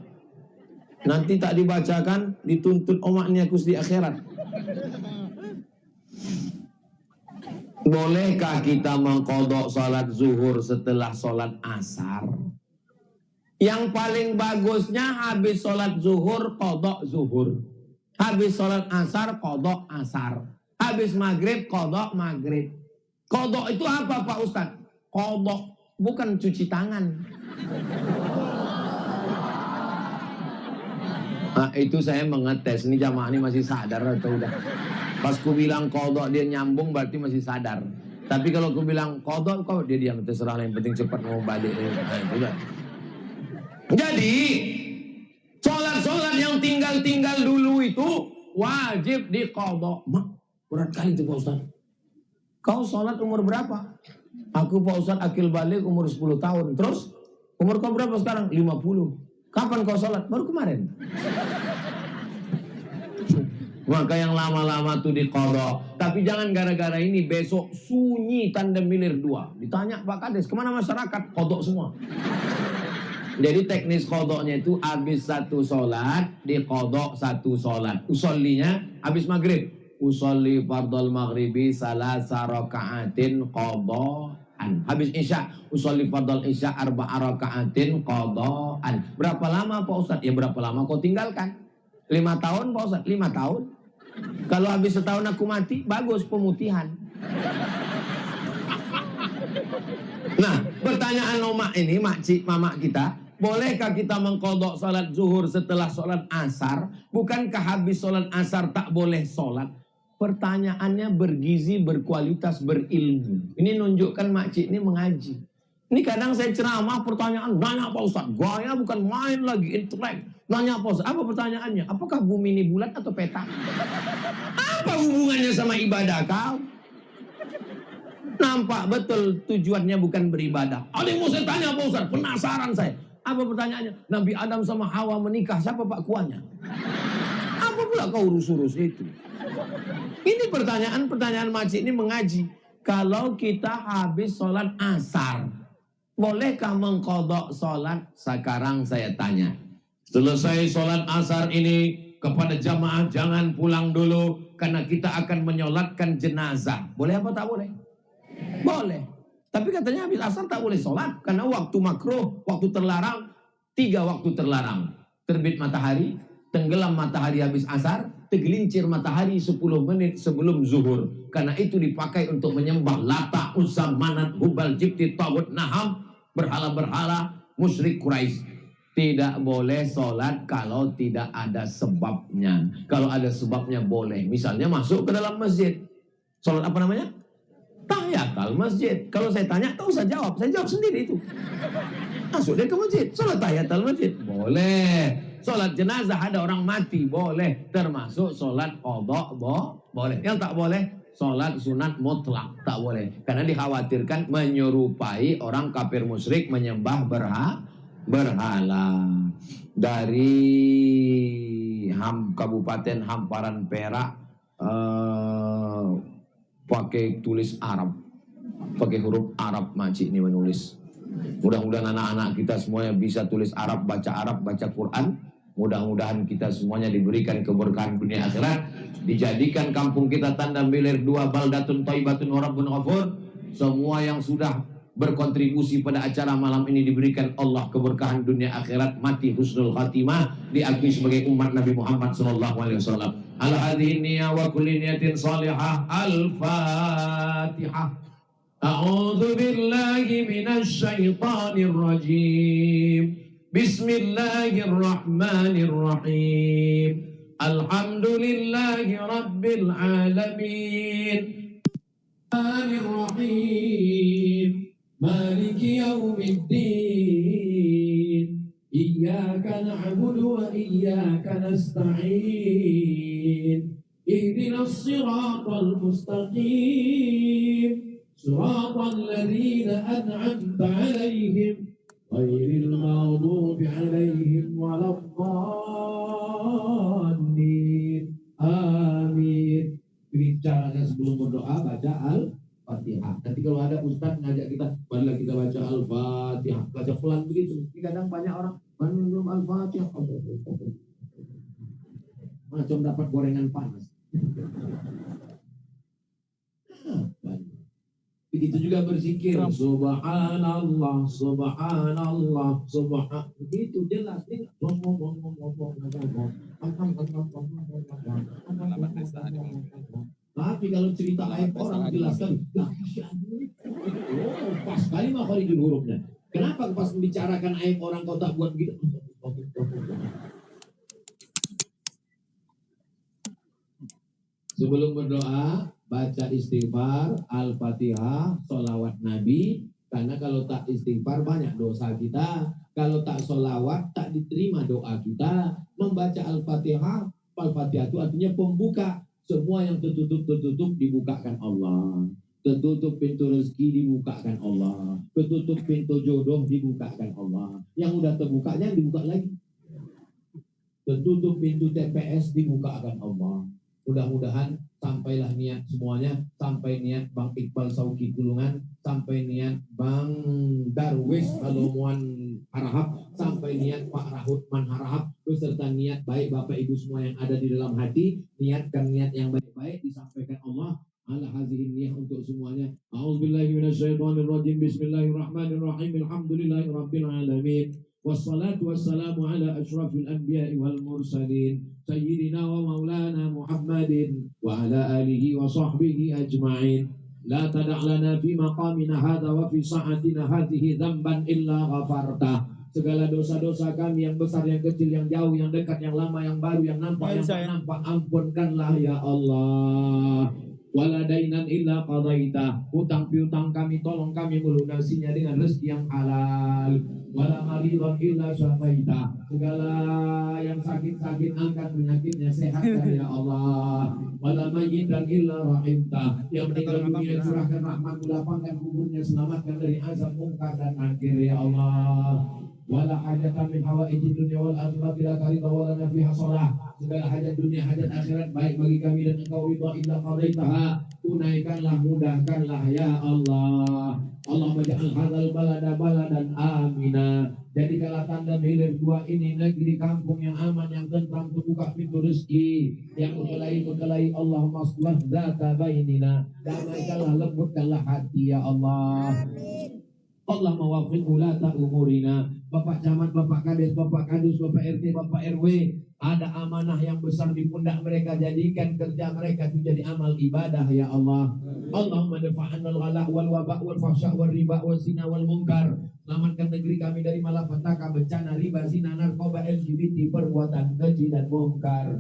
Nanti tak dibacakan, dituntut omaknya kus di akhirat. Bolehkah kita mengqadha salat zuhur setelah salat asar? Yang paling bagusnya habis salat zuhur, qadha zuhur. Habis salat asar, qadha asar. Habis maghrib, qadha maghrib. Qadha itu apa Pak Ustadz? Qadha bukan cuci tangan. Nah, itu saya mengetes, ini jamaah ini masih sadar atau udah. Pas ku bilang qadha dia nyambung berarti masih sadar. Tapi kalau ku bilang qadha kok dia diam, terserah lah, yang penting cepat mau balik. Nah, itu dah. Jadi sholat-sholat yang tinggal-tinggal dulu itu wajib diqadha. Mak, berat kali itu Pak Ustaz. Kau sholat umur berapa? Aku Pak Ustaz akil balik umur 10 tahun. Terus umur kau berapa sekarang? 50. Kapan kau sholat? Baru kemarin. Maka yang lama-lama tuh diqadha. Tapi jangan gara-gara ini besok sunyi Tandem Hilir 2. Ditanya Pak Kades, kemana masyarakat? Qadha semua. Jadi teknis qadhanya itu habis satu sholat, diqadha satu sholat. Usollinya habis maghrib. Usolli fardal maghribi salasa raka'atin qadha'an. Habis isya, usolli fardal isya arba'a raka'atin qadha'an. Berapa lama Pak Ustaz? Ya berapa lama kau tinggalkan? 5 tahun Pak Ustaz? 5 tahun. Kalau habis setahun aku mati, bagus pemutihan. Nah, pertanyaan Oma ini, makcik, mama kita, bolehkah kita mengqadha salat zuhur setelah salat asar? Bukankah habis salat asar tak boleh salat? Pertanyaannya bergizi, berkualitas, berilmu. Ini nunjukkan makcik ini mengaji. Ini kadang saya ceramah pertanyaan, nanya Pak Ustaz, gaya bukan main lagi, intelek. Nanya Pak Ustaz, apa pertanyaannya? Apakah bumi ini bulat atau petak? Apa hubungannya sama ibadah kau? Nampak betul tujuannya bukan beribadah. Ada yang mau saya tanya Pak Ustaz, penasaran saya. Apa pertanyaannya? Nabi Adam sama Hawa menikah, siapa Pak Kuanya? Apa pula kau urus-urus itu? Ini pertanyaan makcik ini mengaji. Kalau kita habis sholat asar, bolehkah mengqadha sholat? Sekarang saya tanya. Selesai sholat asar ini, kepada jamaah jangan pulang dulu, karena kita akan menyolatkan jenazah. Boleh apa tak boleh? Boleh. Tapi katanya habis asar tak boleh sholat, karena waktu makruh, waktu terlarang, 3 waktu terlarang. Terbit matahari, tenggelam matahari habis asar, tergelincir matahari 10 menit sebelum zuhur. Karena itu dipakai untuk menyembah Lata, Uzza, Manat, Hubal, Jibti, Tagut, Naham, berhala-berhala, musyrik Quraisy. Tidak boleh sholat kalau tidak ada sebabnya. Kalau ada sebabnya boleh. Misalnya masuk ke dalam masjid. Sholat apa namanya? Tahiyatul masjid. Kalau saya tanya, tak usah jawab. Saya jawab sendiri itu. Masuk dia ke masjid. Sholat tahiyatul masjid. Boleh. Sholat jenazah ada orang mati. Boleh. Termasuk sholat qadha. Boleh. Yang tak boleh, sholat sunat mutlak. Tak boleh. Karena dikhawatirkan menyerupai orang kafir musyrik menyembah berhala. Dari Kabupaten Hamparan Perak, pakai tulis Arab, pakai huruf Arab makcik ini menulis. Mudah-mudahan anak-anak kita semuanya bisa tulis Arab, baca Quran. Mudah-mudahan kita semuanya diberikan keberkahan dunia akhirat, dijadikan kampung kita tanda milir 2 baldatun thayyibatun wa rabbun ghafur. Semua yang sudah berkontribusi pada acara malam ini diberikan Allah keberkahan dunia akhirat, mati husnul khatimah, diakui sebagai umat Nabi Muhammad SAW. Ala hadhihi niyyah wa kulli niyatin salihah. Al-Fatihah. A'udzu billahi minasy syaithanir rajim. Bismillahirrahmanirrahim. Alhamdulillahi rabbil alamin. Ar-Rahim. Maliki yaumiddin. Iyyaka na'budu wa iyyaka nasta'in. Ihdinas siratal mustaqim. Siratal ladzina an'amta 'alaihim ghairil maghdubi 'alaihim waladdallin. Amin. Bicaranya sebelum berdoa baca Al-Fatihah. Nanti kalau ada ustaz ngajak kita, marilah kita baca Al-Fatihah, baca pelan begitu. Ini kadang banyak orang belum Al-Fatihah, macam dapat gorengan panas. Begitu juga berzikir, subhanallah, subhanallah, subhan. Begitu jelas nih. Tapi kalau cerita aib orang jelaskan, pas sekali makharijul hurufnya. Kenapa pas membicarakan aib orang kau tak buat begitu? Sebelum berdoa, baca istighfar, Al-Fatihah, sholawat Nabi. Karena kalau tak istighfar banyak dosa kita. Kalau tak sholawat tak diterima doa kita. Membaca Al-Fatihah, Al-Fatihah itu artinya pembuka. Semua yang tertutup dibukakan Allah. Tertutup pintu rezeki dibukakan Allah. Tertutup pintu jodoh dibukakan Allah. Yang udah terbukanya dibuka lagi. Tertutup pintu TPS dibukakan Allah. Mudah-mudahan sampailah niat semuanya, sampai niat Bang Iqbal Sauki Tulungan, sampai niat Bang Darwis Halomuan Harahap, sampai niat Pak Rahutman Harahap, beserta niat baik Bapak Ibu semua yang ada di dalam hati, niatkan niat yang baik-baik disampaikan Allah. Ala hadhihi niyyah untuk semuanya. A'udzubillahi minasyaitonirrajim. Bismillahirrahmanirrahim. Alhamdulillahirabbil alamin. Wassalatu wassalamu ala asyrafil anbiya'i wal mursalin. Sayyidina wa maulana Muhammadin wa ala alihi wa sahbihi ajma'in. La tada' lana fi maqamina hadha wa fi sa'atina hadhihi dzamban illa ghafarta. Segala dosa-dosa kami yang besar, yang kecil, yang jauh, yang dekat, yang lama, yang baru, yang nampak, yang tak nampak, ampunkanlah ya Allah. Wala dainan illa qadaita. Hutang piutang kami tolong kami melunasinya dengan rezeki yang halal. Wala maridhan illa syafaita. Segala yang sakit-sakit angkat penyakitnya, sehatkan ya Allah. Wala mayyitan illa rahimta. Yang meninggal dunia curahkan rahmat, lapangkan kuburnya, selamatkan dari azab mungkar dan nakir ya Allah. Wala hajatan min hawaijid dunia wal akhirati la karida wala nafiha shalah. Segala hajat dunia, hajat akhirat baik bagi kami dan engkau ridha illa qadaitaha. Tunaikanlah, mudahkanlah ya Allah. Allahumma ja'al hadzal balada baladan amina. Jadikanlah tanda hilir dua ini negeri kampung yang aman, yang tentram, terbuka pintu rezeki, yang berkelahi Allahumma aslih dzata bainina. Damaikanlah, lembutkanlah hati ya Allah. Allah mewaffiq ulata umurina. Bapak camat, Bapak Kades, Bapak Kadus, Bapak RT, Bapak RW, ada amanah yang besar di pundak mereka. Jadikan kerja mereka itu jadi amal ibadah ya Allah. Allahumma dafa'anna al-ghala' wal waba' wal fahsya' wal riba wal zina wal munkar. Selamatkan negeri kami dari malapetaka, bencana, riba, zina, narkoba, LGBT, perbuatan keji dan munkar.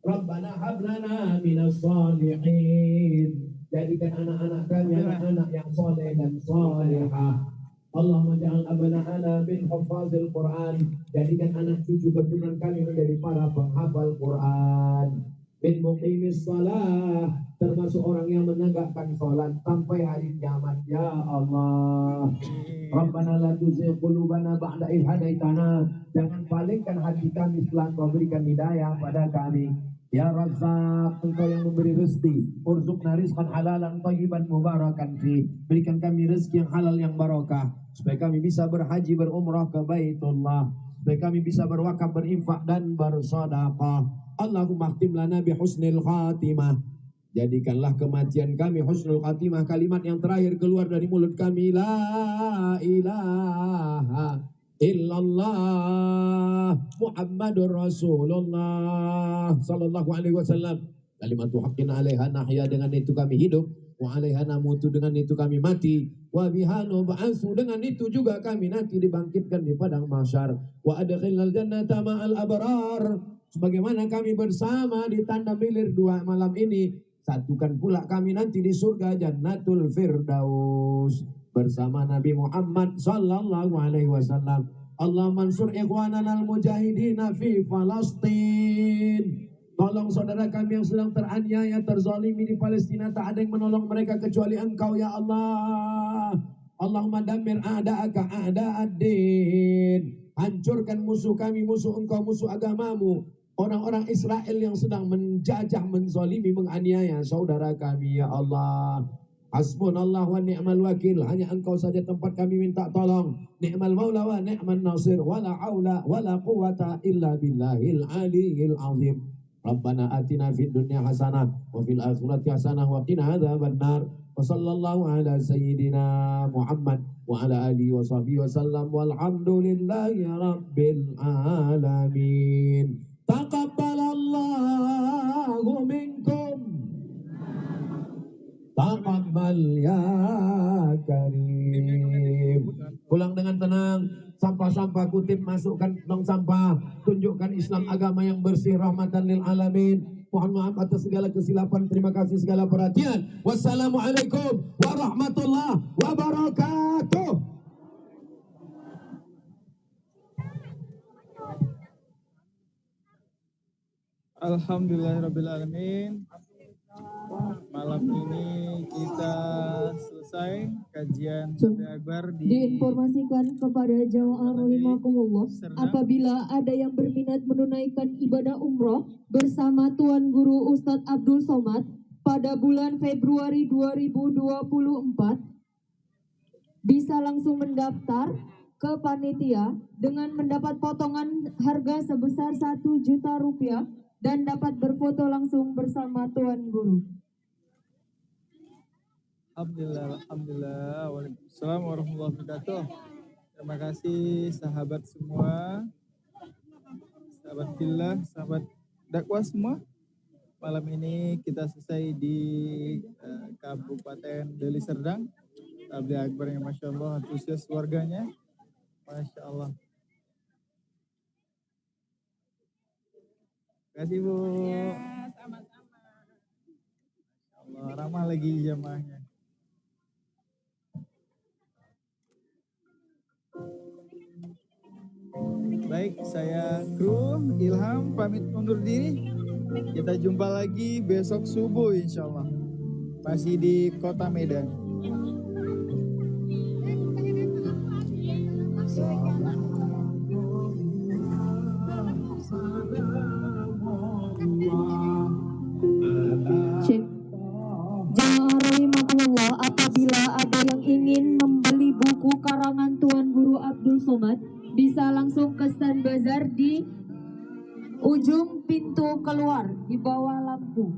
Rabbana hablana minas shalihin. Jadikan anak-anak kami anak-anak yang soleh dan solehah. Allahumma ja'al abna'ana min hafazil Quran. Jadikan anak cucu keturunan kami menjadi para penghafal Quran. Min muqimis salah, termasuk orang yang menegakkan salat sampai hari kiamat ya Allah. Rabbana la tuzigh qulubana ba'da idh hadaitana. Jangan palingkan hati kami setelah Kau berikan hidayah pada kami. Ya Razzaq, Engkau yang memberi rezeki. Urzuqna rizqan halalan thayyiban mubarakan fi. Berikan kami rezeki yang halal yang barakah, supaya kami bisa berhaji berumrah ke Baitullah, supaya kami bisa berwakaf, berinfak dan bersedekah. Allahumma khtim lana bi husnil khatimah. Jadikanlah kematian kami husnul khatimah, kalimat yang terakhir keluar dari mulut kami, la ilaha illallah Muhammadur Rasulullah sallallahu alaihi wasallam. Kalimatu haqqin 'alaiha nahya, dengan itu kami hidup, wa 'alaiha namutu, dengan itu kami mati, wa biha nub'atsu, dengan itu juga kami nanti dibangkitkan di padang mahsyar, wa adkhilnal jannata ma'al abrar. Sebagaimana kami bersama di tanda milir dua malam ini, satukan pula kami nanti di surga Jannatul Firdaus bersama Nabi Muhammad sallallahu alaihi wasallam. Allah mansur ikhwanana al-mujahidina fi Falastin. Tolong saudara kami yang sedang teraniaya, terzalimi di Palestina. Tak ada yang menolong mereka kecuali Engkau ya Allah. Allahumma dammir a'da'aka a'da'ad-din. Hancurkan musuh kami, musuh Engkau, musuh agamamu. Orang-orang Israel yang sedang menjajah, menzalimi, menganiaya saudara kami ya Allah. Hasbunallah wa ni'mal wakil. Hanya Engkau saja tempat kami minta tolong. Ni'mal maula wa ni'man nasir. Wala haula wala quwata illa billahil aliyil azim. Rabbana atina fid dunya hasanah wa fil akhirati hasanah wa qina adzabannar. Wa sallallahu ala sayyidina Muhammad wa ala alihi wa sahbihi wa sallam. Walhamdulillahi rabbil alamin. Taqabbalallahu minkum. Taqabbal ya karim. Pulang dengan tenang. Sampah-sampah kutip, masukkan tong sampah. Tunjukkan Islam agama yang bersih, rahmatan lil alamin. Mohon maaf atas segala kesilapan. Terima kasih segala perhatian. Wassalamualaikum warahmatullahi wabarakatuh. Alhamdulillahirrabbilalamin. Malam ini kita selesai kajian Sampai Akbar Diinformasikan kepada jamaah rahimakumullah, apabila ada yang berminat menunaikan ibadah umroh bersama Tuan Guru Ustadz Abdul Somad pada bulan Februari 2024, bisa langsung mendaftar ke panitia dengan mendapat potongan harga sebesar 1 juta rupiah dan dapat berfoto langsung bersama Tuan Guru. Alhamdulillah. Waalaikumsalam warahmatullahi wabarakatuh. Terima kasih sahabat semua, sahabat fillah, sahabat dakwah semua. Malam ini kita selesai di Kabupaten Deli Serdang. Tabligh akbar yang Masya Allah, antusias warganya. Masya Allah. Terima kasih Bu. Sama-sama. Allah, ramah lagi jamaahnya. Baik, saya kru Ilham pamit undur diri. Kita jumpa lagi besok subuh insya Allah. Masih di Kota Medan. Cek. Jamaah rahimakumullah, apabila ada yang ingin membeli buku karangan Tuan Guru Abdul Somad, bisa langsung ke stand bazar di ujung pintu keluar di bawah lampu.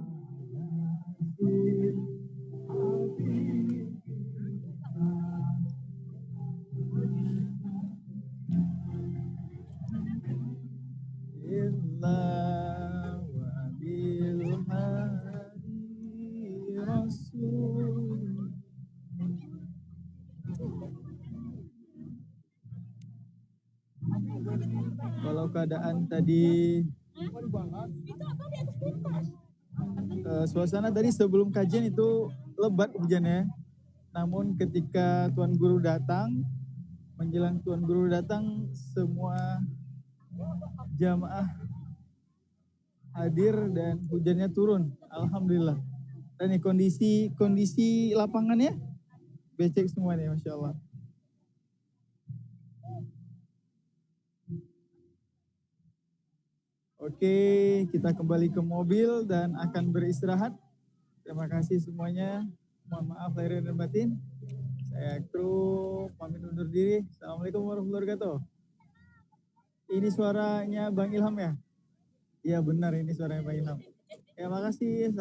Illa wa bil hadi rasul. Kalau keadaan tadi suasana tadi sebelum kajian itu lebat hujannya. Namun ketika Tuan Guru datang, menjelang Tuan Guru datang, semua jamaah hadir dan hujannya turun. Alhamdulillah. Dan ini kondisi lapangannya becek semua nih, Masya Allah. Oke, kita kembali ke mobil dan akan beristirahat. Terima kasih semuanya. Mohon maaf lahir dan batin. Saya kru pamit undur diri. Assalamualaikum warahmatullahi wabarakatuh. Ini suaranya Bang Ilham ya? Iya benar, ini suaranya Bang Ilham. Ya makasih.